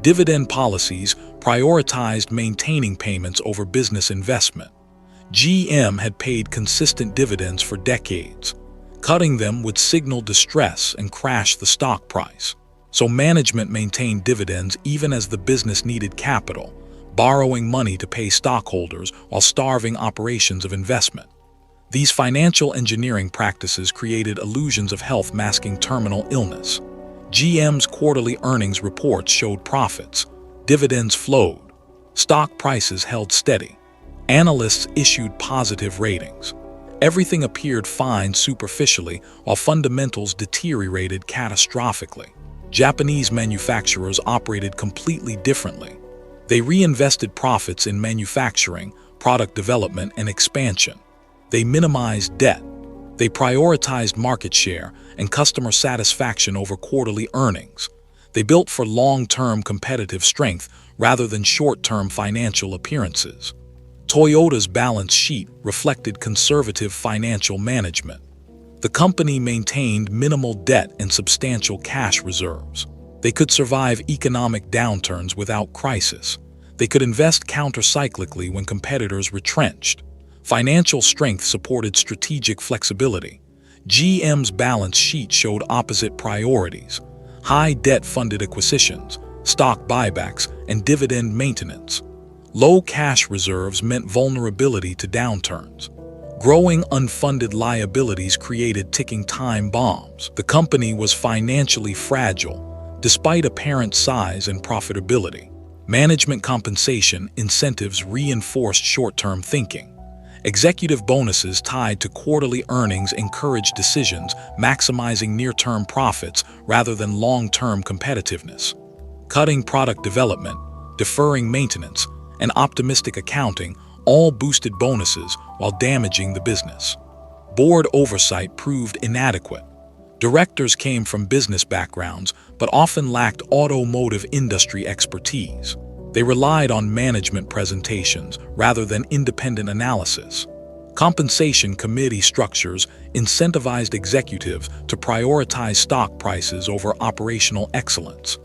Dividend policies prioritized maintaining payments over business investment. GM had paid consistent dividends for decades. Cutting them would signal distress and crash the stock price. So management maintained dividends even as the business needed capital, borrowing money to pay stockholders while starving operations of investment. These financial engineering practices created illusions of health masking terminal illness. GM's quarterly earnings reports showed profits, dividends flowed, stock prices held steady, analysts issued positive ratings. Everything appeared fine superficially while fundamentals deteriorated catastrophically. Japanese manufacturers operated completely differently. They reinvested profits in manufacturing, product development, and expansion. They minimized debt. They prioritized market share and customer satisfaction over quarterly earnings. They built for long-term competitive strength rather than short-term financial appearances. Toyota's balance sheet reflected conservative financial management. The company maintained minimal debt and substantial cash reserves. They could survive economic downturns without crisis. They could invest counter-cyclically when competitors retrenched. Financial strength supported strategic flexibility. GM's balance sheet showed opposite priorities: high debt-funded acquisitions, stock buybacks, and dividend maintenance. Low cash reserves meant vulnerability to downturns. Growing unfunded liabilities created ticking time bombs. The company was financially fragile, despite apparent size and profitability. Management compensation incentives reinforced short-term thinking. Executive bonuses tied to quarterly earnings encouraged decisions, maximizing near-term profits rather than long-term competitiveness. Cutting product development, deferring maintenance, and optimistic accounting all boosted bonuses while damaging the business. Board oversight proved inadequate. Directors came from business backgrounds but often lacked automotive industry expertise. They relied on management presentations rather than independent analysis. Compensation committee structures incentivized executives to prioritize stock prices over operational excellence.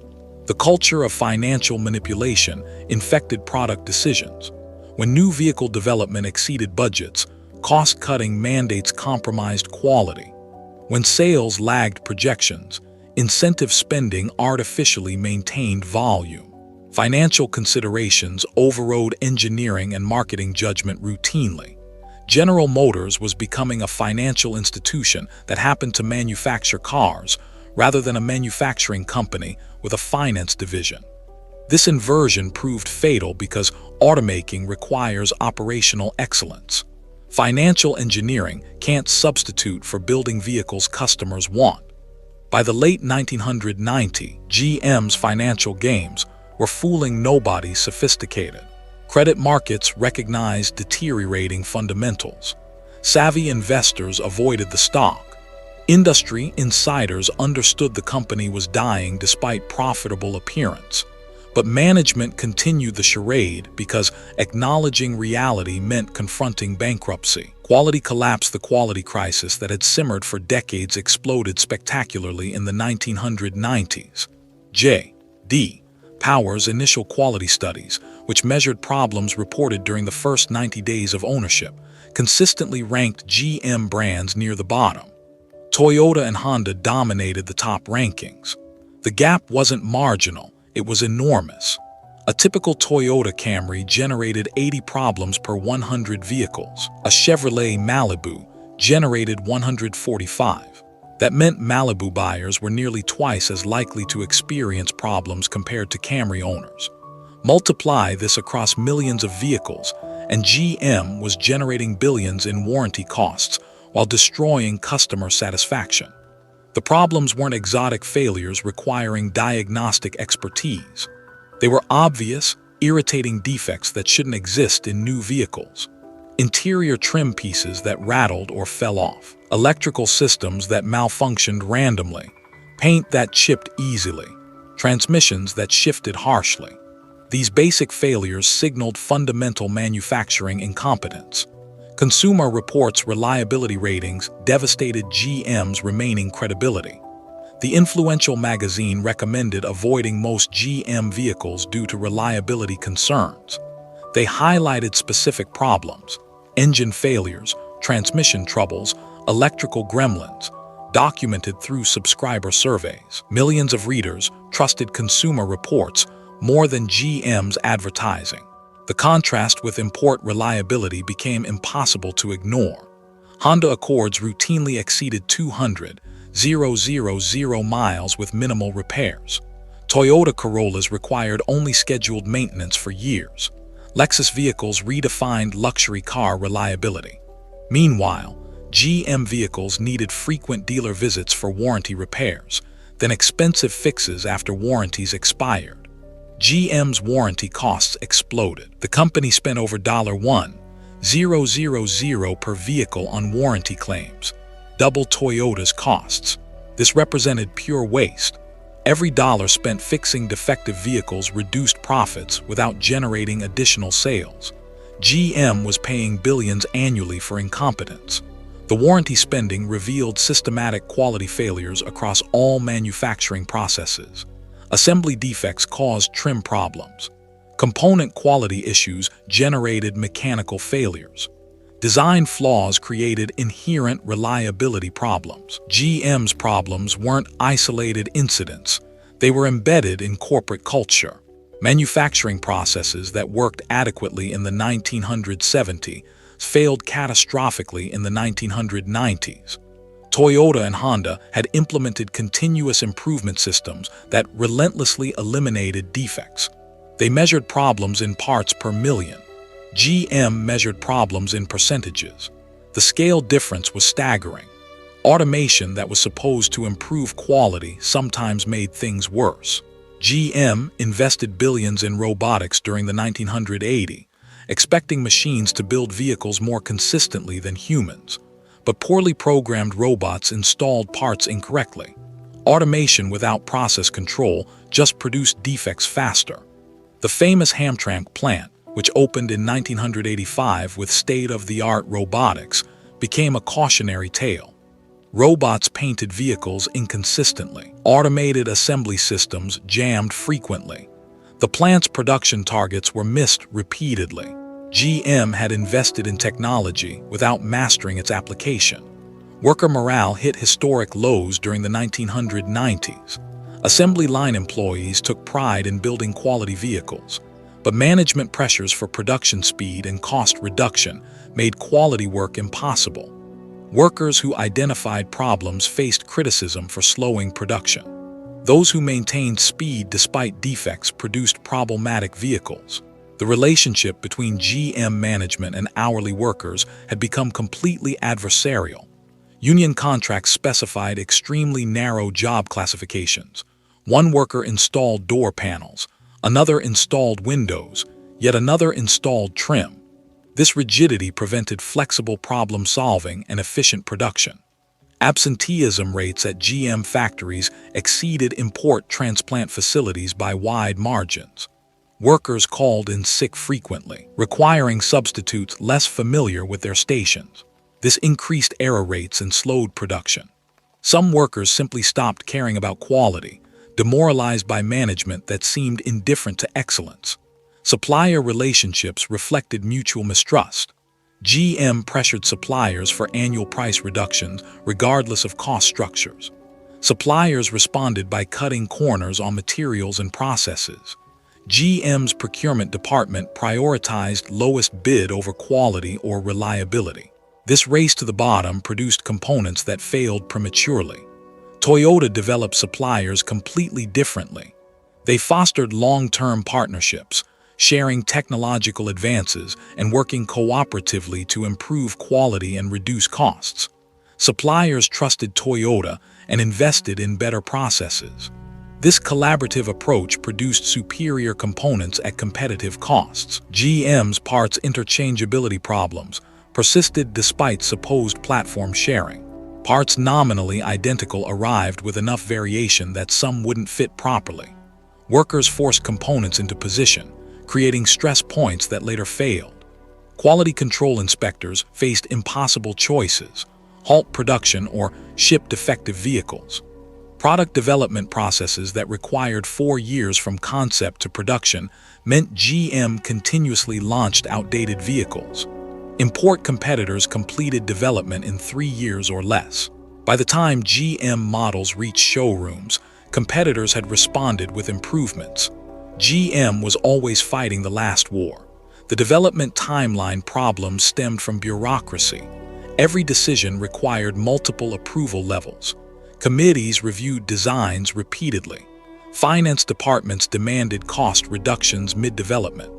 The culture of financial manipulation infected product decisions. When new vehicle development exceeded budgets, cost-cutting mandates compromised quality. When sales lagged projections, incentive spending artificially maintained volume. Financial considerations overrode engineering and marketing judgment routinely. General Motors was becoming a financial institution that happened to manufacture cars rather than a manufacturing company with a finance division. This inversion proved fatal because automaking requires operational excellence. Financial engineering can't substitute for building vehicles customers want. By the late 1990s, GM's financial games were fooling nobody sophisticated. Credit markets recognized deteriorating fundamentals. Savvy investors avoided the stock. Industry insiders understood the company was dying despite profitable appearance. But management continued the charade because acknowledging reality meant confronting bankruptcy. Quality collapse. The quality crisis that had simmered for decades exploded spectacularly in the 1990s. J.D. Power's initial quality studies, which measured problems reported during the first 90 days of ownership, consistently ranked GM brands near the bottom. Toyota and Honda dominated the top rankings. The gap wasn't marginal, it was enormous. A typical Toyota Camry generated 80 problems per 100 vehicles. A Chevrolet Malibu generated 145. That meant Malibu buyers were nearly twice as likely to experience problems compared to Camry owners. Multiply this across millions of vehicles, and GM was generating billions in warranty costs while destroying customer satisfaction. The problems weren't exotic failures requiring diagnostic expertise. They were obvious, irritating defects that shouldn't exist in new vehicles. Interior trim pieces that rattled or fell off. Electrical systems that malfunctioned randomly. Paint that chipped easily. Transmissions that shifted harshly. These basic failures signaled fundamental manufacturing incompetence. Consumer Reports reliability ratings devastated GM's remaining credibility. The influential magazine recommended avoiding most GM vehicles due to reliability concerns. They highlighted specific problems: engine failures, transmission troubles, electrical gremlins, documented through subscriber surveys. Millions of readers trusted Consumer Reports more than GM's advertising. The contrast with import reliability became impossible to ignore. Honda Accords routinely exceeded 200,000 miles with minimal repairs. Toyota Corollas required only scheduled maintenance for years. Lexus vehicles redefined luxury car reliability. Meanwhile, GM vehicles needed frequent dealer visits for warranty repairs, then expensive fixes after warranties expired. GM's warranty costs exploded. The company spent over $1,000 per vehicle on warranty claims, double Toyota's costs. This represented pure waste. Every dollar spent fixing defective vehicles reduced profits without generating additional sales. GM was paying billions annually for incompetence. The warranty spending revealed systematic quality failures across all manufacturing processes. Assembly defects caused trim problems. Component quality issues generated mechanical failures. Design flaws created inherent reliability problems. GM's problems weren't isolated incidents. They were embedded in corporate culture. Manufacturing processes that worked adequately in the 1970s failed catastrophically in the 1990s. Toyota and Honda had implemented continuous improvement systems that relentlessly eliminated defects. They measured problems in parts per million. GM measured problems in percentages. The scale difference was staggering. Automation that was supposed to improve quality sometimes made things worse. GM invested billions in robotics during the 1980s, expecting machines to build vehicles more consistently than humans. But poorly programmed robots installed parts incorrectly. Automation without process control just produced defects faster. The famous Hamtramck plant, which opened in 1985 with state-of-the-art robotics, became a cautionary tale. Robots painted vehicles inconsistently. Automated assembly systems jammed frequently. The plant's production targets were missed repeatedly. GM had invested in technology without mastering its application. Worker morale hit historic lows during the 1990s. Assembly line employees took pride in building quality vehicles, but management pressures for production speed and cost reduction made quality work impossible. Workers who identified problems faced criticism for slowing production. Those who maintained speed despite defects produced problematic vehicles. The relationship between GM management and hourly workers had become completely adversarial. Union contracts specified extremely narrow job classifications. One worker installed door panels, another installed windows, yet another installed trim. This rigidity prevented flexible problem-solving and efficient production. Absenteeism rates at GM factories exceeded import transplant facilities by wide margins. Workers called in sick frequently, requiring substitutes less familiar with their stations. This increased error rates and slowed production. Some workers simply stopped caring about quality, demoralized by management that seemed indifferent to excellence. Supplier relationships reflected mutual mistrust. GM pressured suppliers for annual price reductions regardless of cost structures. Suppliers responded by cutting corners on materials and processes. GM's procurement department prioritized lowest bid over quality or reliability. This race to the bottom produced components that failed prematurely. Toyota developed suppliers completely differently. They fostered long-term partnerships, sharing technological advances and working cooperatively to improve quality and reduce costs. Suppliers trusted Toyota and invested in better processes. This collaborative approach produced superior components at competitive costs. GM's parts interchangeability problems persisted despite supposed platform sharing. Parts nominally identical arrived with enough variation that some wouldn't fit properly. Workers forced components into position, creating stress points that later failed. Quality control inspectors faced impossible choices: halt production or ship defective vehicles. Product development processes that required 4 years from concept to production meant GM continuously launched outdated vehicles. Import competitors completed development in 3 years or less. By the time GM models reached showrooms, competitors had responded with improvements. GM was always fighting the last war. The development timeline problems stemmed from bureaucracy. Every decision required multiple approval levels. Committees reviewed designs repeatedly. Finance departments demanded cost reductions mid-development.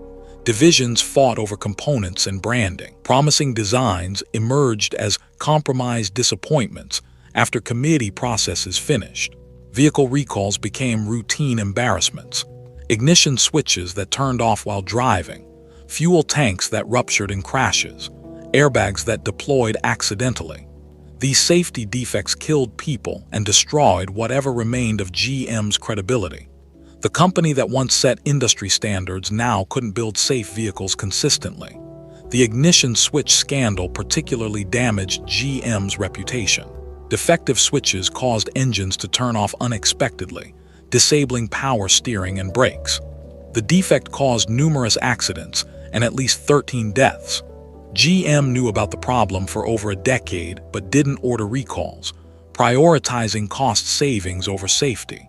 Divisions fought over components and branding. Promising designs emerged as compromised disappointments after committee processes finished. Vehicle recalls became routine embarrassments. Ignition switches that turned off while driving, fuel tanks that ruptured in crashes, airbags that deployed accidentally. These safety defects killed people and destroyed whatever remained of GM's credibility. The company that once set industry standards now couldn't build safe vehicles consistently. The ignition switch scandal particularly damaged GM's reputation. Defective switches caused engines to turn off unexpectedly, disabling power steering and brakes. The defect caused numerous accidents and at least 13 deaths. GM knew about the problem for over a decade but didn't order recalls, prioritizing cost savings over safety.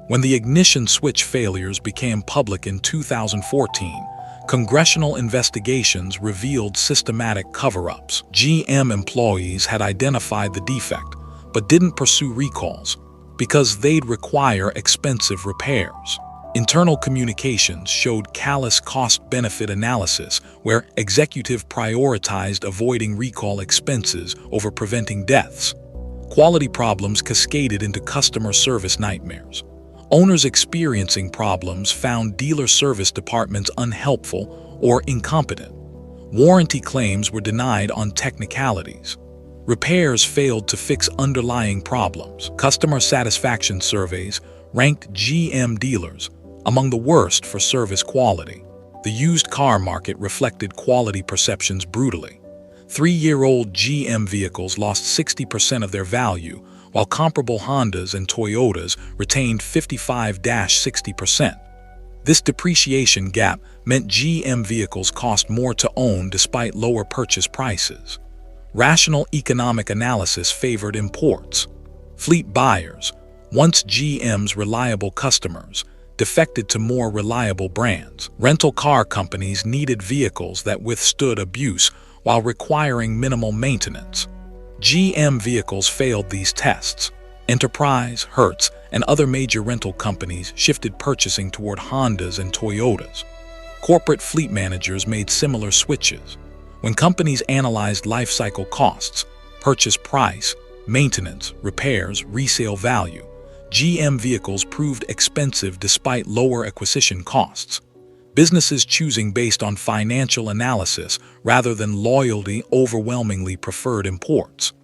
When the ignition switch failures became public in 2014, congressional investigations revealed systematic cover-ups. GM employees had identified the defect but didn't pursue recalls because they'd require expensive repairs. Internal communications showed callous cost-benefit analysis where executive prioritized avoiding recall expenses over preventing deaths. Quality problems cascaded into customer service nightmares. Owners experiencing problems found dealer service departments unhelpful or incompetent. Warranty claims were denied on technicalities. Repairs failed to fix underlying problems. Customer satisfaction surveys ranked GM dealers among the worst for service quality. The used car market reflected quality perceptions brutally. 3-year-old GM vehicles lost 60% of their value, while comparable Hondas and Toyotas retained 55–60%. This depreciation gap meant GM vehicles cost more to own despite lower purchase prices. Rational economic analysis favored imports. Fleet buyers, once GM's reliable customers, defected to more reliable brands. Rental car companies needed vehicles that withstood abuse while requiring minimal maintenance. GM vehicles failed these tests. Enterprise, Hertz, and other major rental companies shifted purchasing toward Hondas and Toyotas. Corporate fleet managers made similar switches. When companies analyzed life cycle costs, purchase price, maintenance, repairs, resale value, GM vehicles proved expensive despite lower acquisition costs. Businesses choosing based on financial analysis rather than loyalty overwhelmingly preferred imports.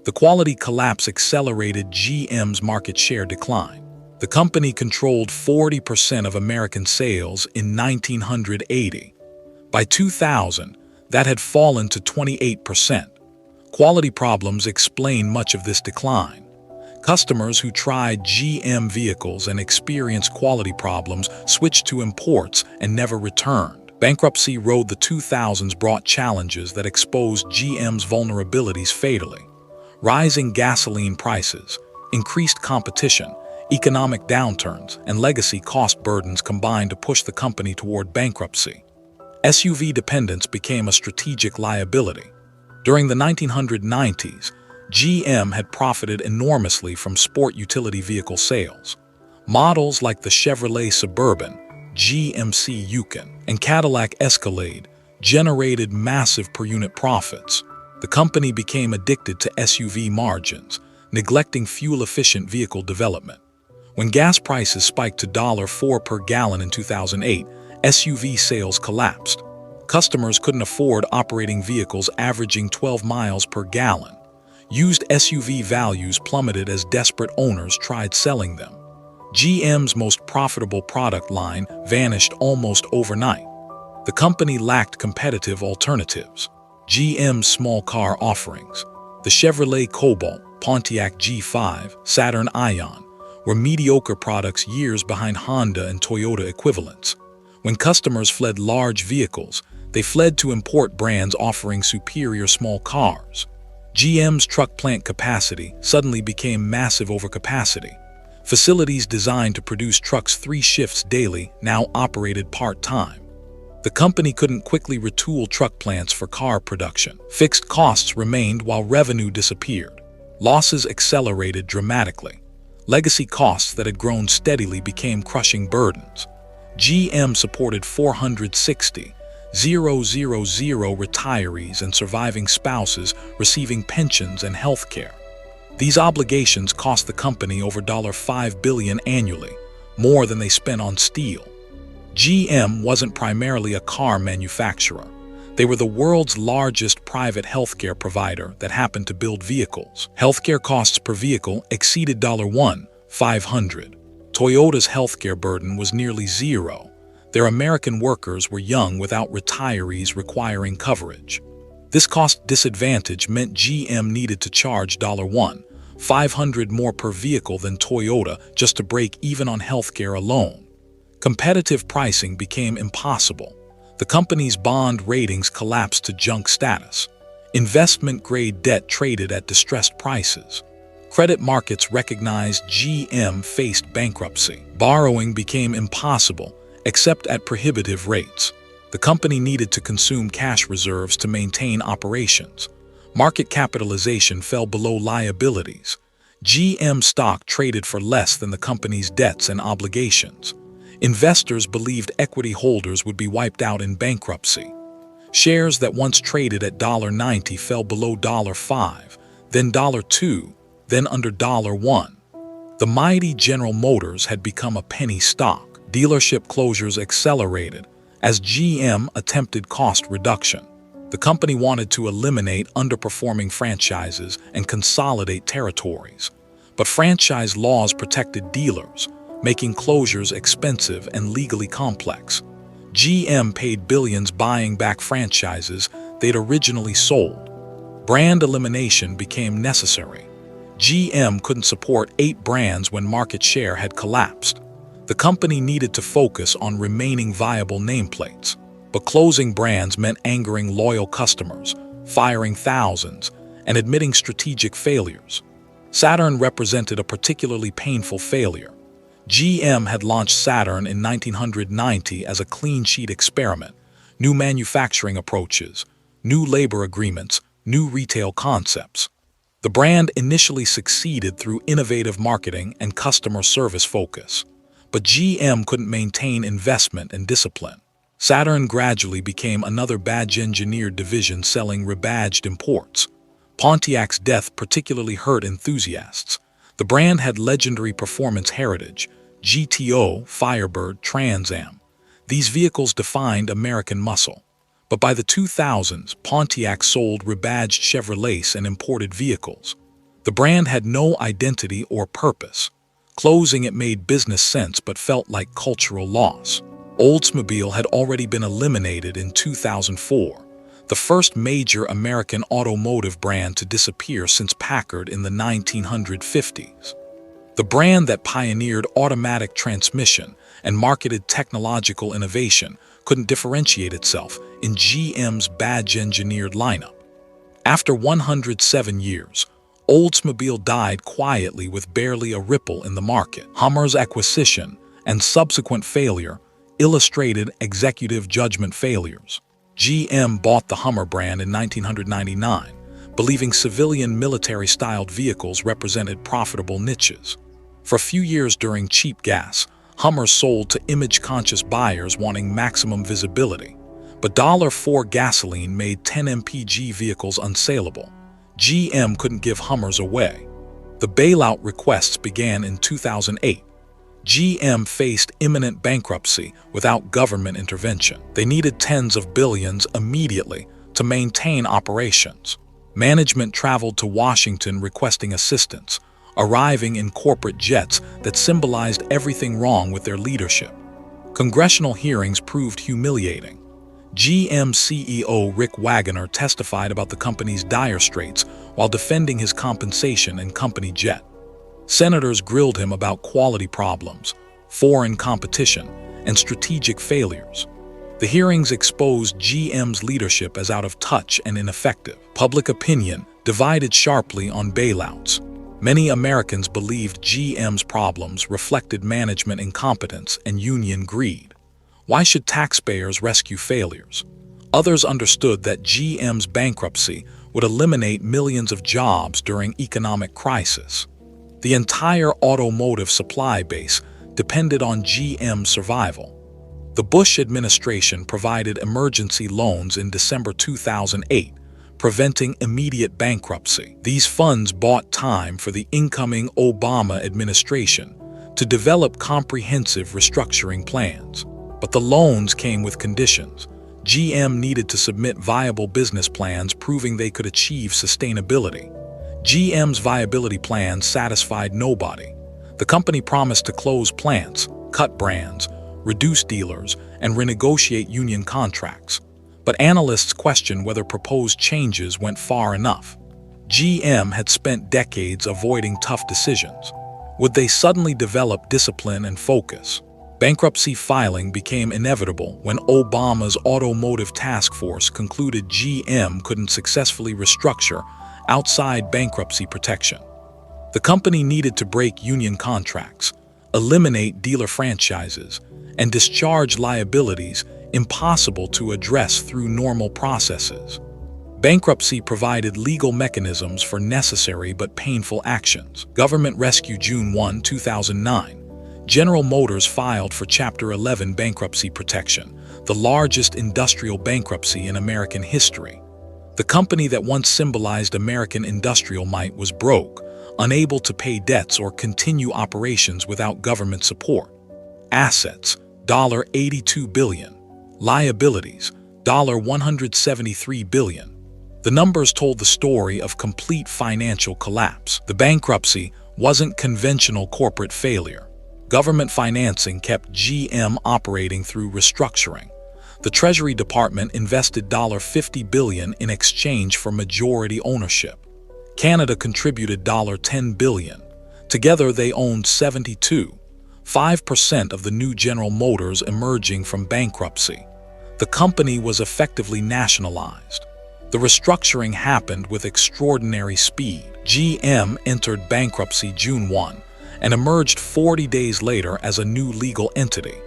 The quality collapse accelerated GM's market share decline. The company controlled 40% of American sales in 1980. By 2000, that had fallen to 28%. Quality problems explain much of this decline. Customers who tried GM vehicles and experienced quality problems switched to imports and never returned. Bankruptcy rode the 2000s brought challenges that exposed GM's vulnerabilities fatally. Rising gasoline prices, increased competition, economic downturns, and legacy cost burdens combined to push the company toward bankruptcy. SUV dependence became a strategic liability. During the 1990s, GM had profited enormously from sport utility vehicle sales. Models like the Chevrolet Suburban, GMC Yukon, and Cadillac Escalade generated massive per-unit profits. The company became addicted to SUV margins, neglecting fuel-efficient vehicle development. When gas prices spiked to $4 per gallon in 2008, SUV sales collapsed. Customers couldn't afford operating vehicles averaging 12 miles per gallon. Used SUV values plummeted as desperate owners tried selling them. GM's most profitable product line vanished almost overnight. The company lacked competitive alternatives. GM's small car offerings, the Chevrolet Cobalt, Pontiac G5, Saturn Ion, were mediocre products years behind Honda and Toyota equivalents. When customers fled large vehicles, they fled to import brands offering superior small cars. GM's truck plant capacity suddenly became massive overcapacity. Facilities designed to produce trucks 3 shifts daily now operated part-time. The company couldn't quickly retool truck plants for car production. Fixed costs remained while revenue disappeared. Losses accelerated dramatically. Legacy costs that had grown steadily became crushing burdens. GM supported 460,000 retirees and surviving spouses receiving pensions and health care. These obligations cost the company over $5 billion annually, more than they spent on steel. GM wasn't primarily a car manufacturer. They were the world's largest private healthcare provider that happened to build vehicles. Healthcare costs per vehicle exceeded $500. Toyota's healthcare burden was nearly zero. Their American workers were young without retirees requiring coverage. This cost disadvantage meant GM needed to charge $500 more per vehicle than Toyota just to break even on healthcare alone. Competitive pricing became impossible. The company's bond ratings collapsed to junk status. Investment-grade debt traded at distressed prices. Credit markets recognized GM faced bankruptcy. Borrowing became impossible, except at prohibitive rates. The company needed to consume cash reserves to maintain operations. Market capitalization fell below liabilities. GM stock traded for less than the company's debts and obligations. Investors believed equity holders would be wiped out in bankruptcy. Shares that once traded at $90 fell below $5, then $2, then under $1. The mighty General Motors had become a penny stock. Dealership closures accelerated as GM attempted cost reduction. The company wanted to eliminate underperforming franchises and consolidate territories. But franchise laws protected dealers. making closures expensive and legally complex. GM paid billions buying back franchises they'd originally sold. Brand elimination became necessary. GM couldn't support 8 brands when market share had collapsed. The company needed to focus on remaining viable nameplates, but closing brands meant angering loyal customers, firing thousands, and admitting strategic failures. Saturn represented a particularly painful failure. GM had launched Saturn in 1990 as a clean sheet experiment: new manufacturing approaches, new labor agreements, new retail concepts. The brand initially succeeded through innovative marketing and customer service focus, but GM couldn't maintain investment and discipline. Saturn gradually became another badge-engineered division selling rebadged imports. Pontiac's death particularly hurt enthusiasts. The brand had legendary performance heritage: GTO, Firebird, Trans Am. These vehicles defined American muscle. But by the 2000s, Pontiac sold rebadged Chevrolets and imported vehicles. The brand had no identity or purpose. Closing it made business sense but felt like cultural loss. Oldsmobile had already been eliminated in 2004, the first major American automotive brand to disappear since Packard in the 1950s. The brand that pioneered automatic transmission and marketed technological innovation couldn't differentiate itself in GM's badge-engineered lineup. After 107 years, Oldsmobile died quietly with barely a ripple in the market. Hummer's acquisition and subsequent failure illustrated executive judgment failures. GM bought the Hummer brand in 1999, believing civilian military-styled vehicles represented profitable niches. For a few years during cheap gas, Hummer sold to image-conscious buyers wanting maximum visibility, but $4 gasoline made 10 mpg vehicles unsaleable. GM couldn't give Hummers away. The bailout requests began in 2008. GM faced imminent bankruptcy without government intervention. They needed tens of billions immediately to maintain operations. Management traveled to Washington requesting assistance, arriving in corporate jets that symbolized everything wrong with their leadership. Congressional hearings proved humiliating. GM CEO Rick Wagoner testified about the company's dire straits while defending his compensation and company jet. Senators grilled him about quality problems, foreign competition, and strategic failures. The hearings exposed GM's leadership as out of touch and ineffective. Public opinion divided sharply on bailouts. Many Americans believed GM's problems reflected management incompetence and union greed. Why should taxpayers rescue failures? Others understood that GM's bankruptcy would eliminate millions of jobs during economic crisis. The entire automotive supply base depended on GM's survival. The Bush administration provided emergency loans in December 2008, preventing immediate bankruptcy. These funds bought time for the incoming Obama administration to develop comprehensive restructuring plans. But the loans came with conditions. GM needed to submit viable business plans proving they could achieve sustainability. GM's viability plan satisfied nobody. The company promised to close plants, cut brands, reduce dealers, and renegotiate union contracts. But analysts questioned whether proposed changes went far enough. GM had spent decades avoiding tough decisions. Would they suddenly develop discipline and focus? Bankruptcy filing became inevitable when Obama's automotive task force concluded GM couldn't successfully restructure outside bankruptcy protection. The company needed to break union contracts, eliminate dealer franchises, and discharge liabilities impossible to address through normal processes. Bankruptcy provided legal mechanisms for necessary but painful actions. Government rescue June 1, 2009. General Motors filed for Chapter 11 bankruptcy protection, the largest industrial bankruptcy in American history. The company that once symbolized American industrial might was broke, unable to pay debts or continue operations without government support. Assets, $82 billion. Liabilities, $173 billion. The numbers told the story of complete financial collapse. The bankruptcy wasn't conventional corporate failure. Government financing kept GM operating through restructuring. The Treasury Department invested $50 billion in exchange for majority ownership. Canada contributed $10 billion. Together they owned 72.5% of the new General Motors emerging from bankruptcy. The company was effectively nationalized. The restructuring happened with extraordinary speed. GM entered bankruptcy June 1 and emerged 40 days later as a new legal entity.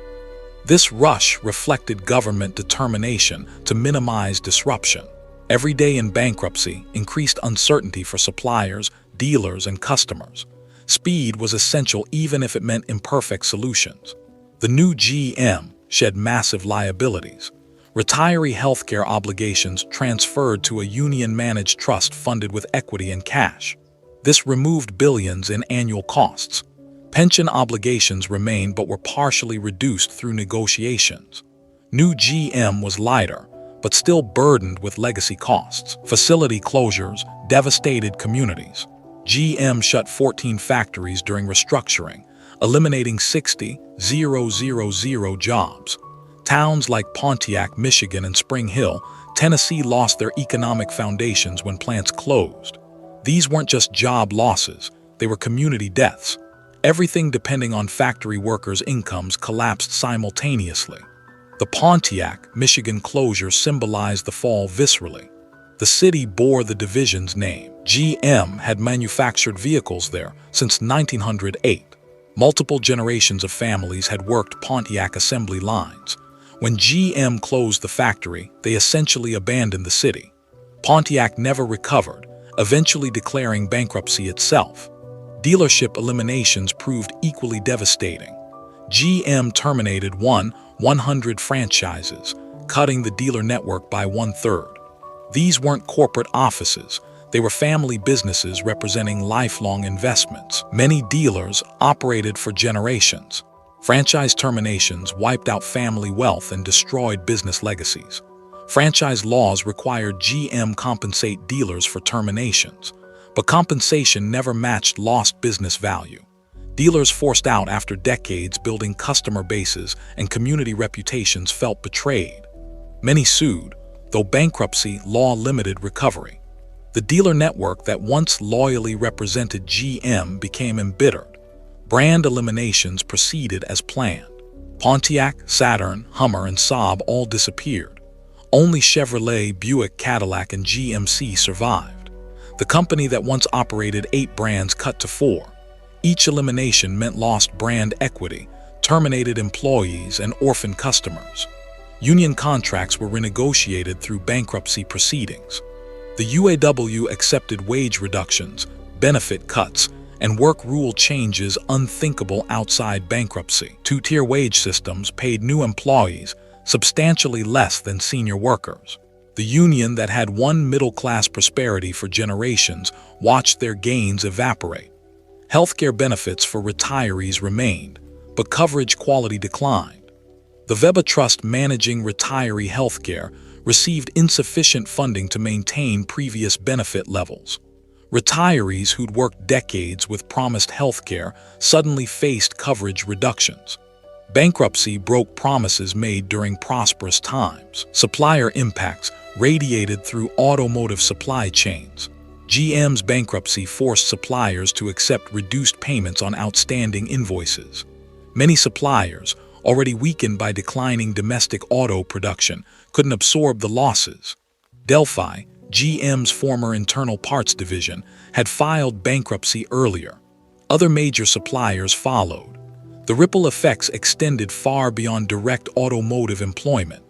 This rush reflected government determination to minimize disruption. Every day in bankruptcy increased uncertainty for suppliers, dealers, and customers. Speed was essential even if it meant imperfect solutions. The new GM shed massive liabilities. Retiree healthcare obligations transferred to a union-managed trust funded with equity and cash. This removed billions in annual costs. Pension obligations remained but were partially reduced through negotiations. New GM was lighter, but still burdened with legacy costs. Facility closures devastated communities. GM shut 14 factories during restructuring, eliminating 60,000 jobs. Towns like Pontiac, Michigan, and Spring Hill, Tennessee lost their economic foundations when plants closed. These weren't just job losses, they were community deaths. Everything depending on factory workers' incomes collapsed simultaneously. The Pontiac, Michigan closure symbolized the fall viscerally. The city bore the division's name. GM had manufactured vehicles there since 1908. Multiple generations of families had worked Pontiac assembly lines. When GM closed the factory, they essentially abandoned the city. Pontiac never recovered, eventually declaring bankruptcy itself. Dealership eliminations proved equally devastating. GM terminated 100 franchises, cutting the dealer network by 1/3. These weren't corporate offices, they were family businesses representing lifelong investments. Many dealers operated for generations. Franchise terminations wiped out family wealth and destroyed business legacies. Franchise laws required GM compensate dealers for terminations, but compensation never matched lost business value. Dealers forced out after decades building customer bases and community reputations felt betrayed. Many sued, though bankruptcy law limited recovery. The dealer network that once loyally represented GM became embittered. Brand eliminations proceeded as planned. Pontiac, Saturn, Hummer, and Saab all disappeared. Only Chevrolet, Buick, Cadillac, and GMC survived. The company that once operated 8 brands cut to 4. Each elimination meant lost brand equity, terminated employees, and orphaned customers. Union contracts were renegotiated through bankruptcy proceedings. The UAW accepted wage reductions, benefit cuts, and work rule changes unthinkable outside bankruptcy. Two-tier wage systems paid new employees substantially less than senior workers. The union that had won middle-class prosperity for generations watched their gains evaporate. Healthcare benefits for retirees remained, but coverage quality declined. The Veba Trust managing retiree healthcare received insufficient funding to maintain previous benefit levels. Retirees who'd worked decades with promised healthcare suddenly faced coverage reductions. Bankruptcy broke promises made during prosperous times. Supplier impacts radiated through automotive supply chains. GM's bankruptcy forced suppliers to accept reduced payments on outstanding invoices. Many suppliers, already weakened by declining domestic auto production, couldn't absorb the losses. Delphi, GM's former internal parts division, had filed bankruptcy earlier. Other major suppliers followed. The ripple effects extended far beyond direct automotive employment.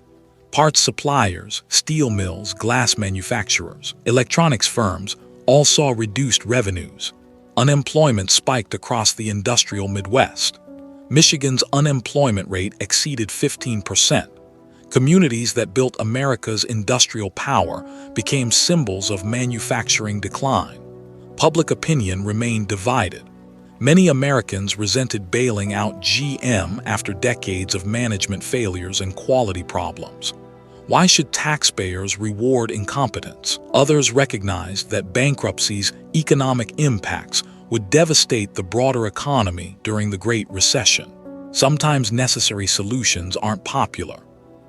Parts suppliers, steel mills, glass manufacturers, electronics firms all saw reduced revenues. Unemployment spiked across the industrial Midwest. Michigan's unemployment rate exceeded 15%. Communities that built America's industrial power became symbols of manufacturing decline. Public opinion remained divided. Many Americans resented bailing out GM after decades of management failures and quality problems. Why should taxpayers reward incompetence? Others recognized that bankruptcy's economic impacts would devastate the broader economy during the Great Recession. Sometimes necessary solutions aren't popular.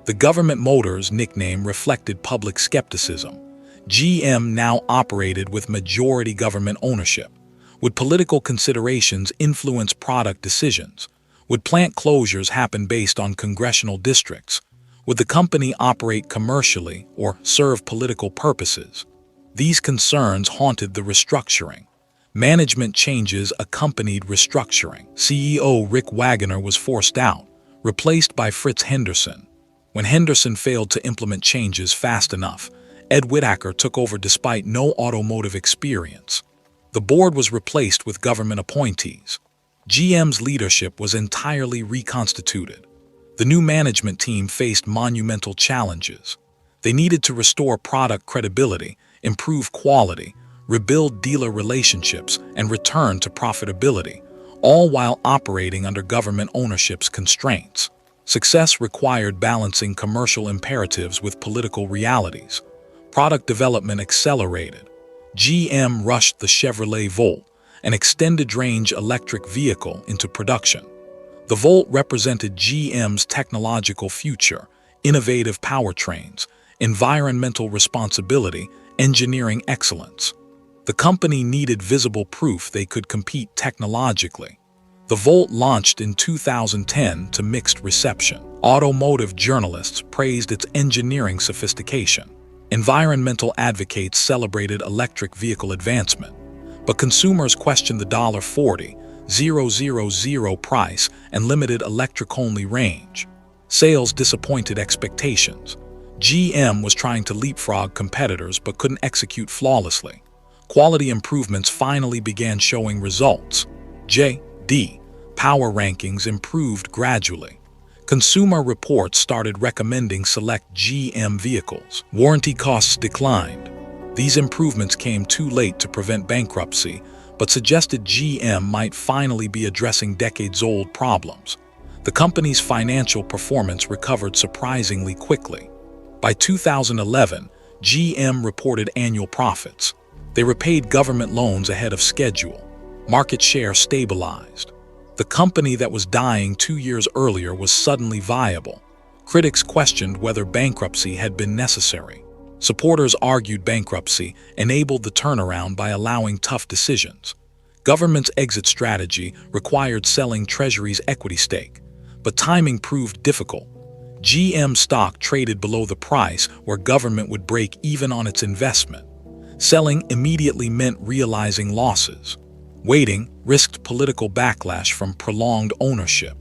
The government motors nickname reflected public skepticism. GM now operated with majority government ownership. Would political considerations influence product decisions? Would plant closures happen based on congressional districts? Would the company operate commercially or serve political purposes? These concerns haunted the restructuring. Management changes accompanied restructuring. CEO Rick Wagoner was forced out, replaced by Fritz Henderson. When Henderson failed to implement changes fast enough, Ed Whitaker took over despite no automotive experience. The board was replaced with government appointees. GM's leadership was entirely reconstituted. The new management team faced monumental challenges. They needed to restore product credibility, improve quality, rebuild dealer relationships, and return to profitability, all while operating under government ownership's constraints. Success required balancing commercial imperatives with political realities. Product development accelerated. GM rushed the Chevrolet Volt, an extended-range electric vehicle, into production. The Volt represented GM's technological future, innovative powertrains, environmental responsibility, engineering excellence. The company needed visible proof they could compete technologically. The Volt launched in 2010 to mixed reception. Automotive journalists praised its engineering sophistication. Environmental advocates celebrated electric vehicle advancement. But consumers questioned the $40,000 price and limited electric-only range. Sales disappointed expectations. GM was trying to leapfrog competitors but couldn't execute flawlessly. Quality improvements finally began showing results. J.D. Power rankings improved gradually. Consumer reports started recommending select GM vehicles. Warranty costs declined. These improvements came too late to prevent bankruptcy, but suggested GM might finally be addressing decades-old problems. The company's financial performance recovered surprisingly quickly. By 2011, GM reported annual profits. They repaid government loans ahead of schedule. Market share stabilized. The company that was dying 2 years earlier was suddenly viable. Critics questioned whether bankruptcy had been necessary. Supporters argued bankruptcy enabled the turnaround by allowing tough decisions. Government's exit strategy required selling Treasury's equity stake, but timing proved difficult. GM stock traded below the price where government would break even on its investment. Selling immediately meant realizing losses. Waiting risked political backlash from prolonged ownership.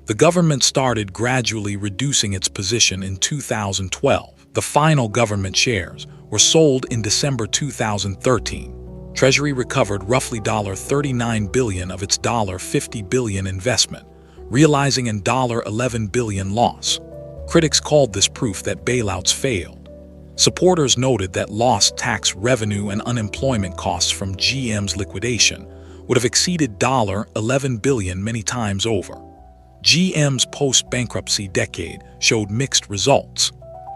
The government started gradually reducing its position in 2012. The final government shares were sold in December 2013. Treasury recovered roughly $39 billion of its $50 billion investment, realizing an $11 billion loss. Critics called this proof that bailouts failed. Supporters noted that lost tax revenue and unemployment costs from GM's liquidation would have exceeded $11 billion many times over. GM's post-bankruptcy decade showed mixed results.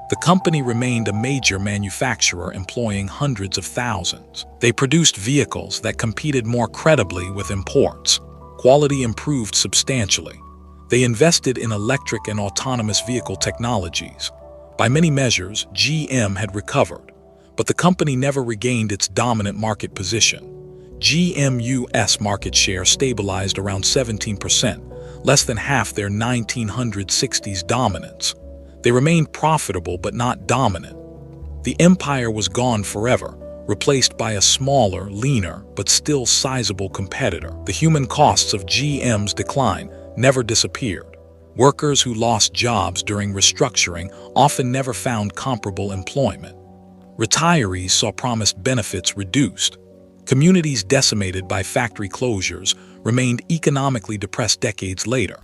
The company remained a major manufacturer employing hundreds of thousands. They produced vehicles that competed more credibly with imports. Quality improved substantially. They invested in electric and autonomous vehicle technologies. By many measures, GM had recovered, but the company never regained its dominant market position. GM US market share stabilized around 17%, less than half their 1960s dominance. They remained profitable but not dominant. The empire was gone forever, replaced by a smaller, leaner, but still sizable competitor. The human costs of GM's decline never disappeared. Workers who lost jobs during restructuring often never found comparable employment. Retirees saw promised benefits reduced. Communities decimated by factory closures remained economically depressed decades later.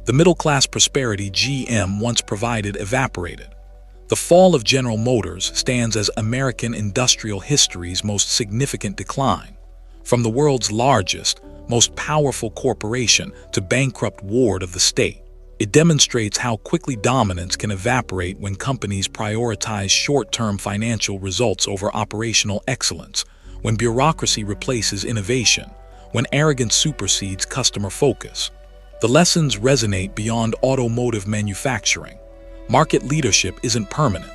The middle-class prosperity GM once provided evaporated. The fall of General Motors stands as American industrial history's most significant decline. From the world's largest, most powerful corporation to bankrupt ward of the state, it demonstrates how quickly dominance can evaporate when companies prioritize short-term financial results over operational excellence, when bureaucracy replaces innovation, when arrogance supersedes customer focus. The lessons resonate beyond automotive manufacturing. Market leadership isn't permanent.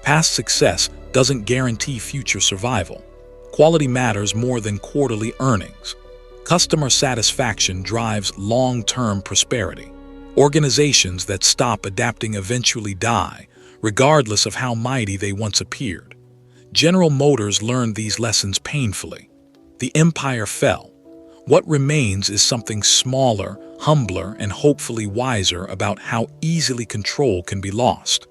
Past success doesn't guarantee future survival. Quality matters more than quarterly earnings. Customer satisfaction drives long-term prosperity. Organizations that stop adapting eventually die, regardless of how mighty they once appeared. General Motors learned these lessons painfully. The empire fell. What remains is something smaller, humbler, and hopefully wiser about how easily control can be lost.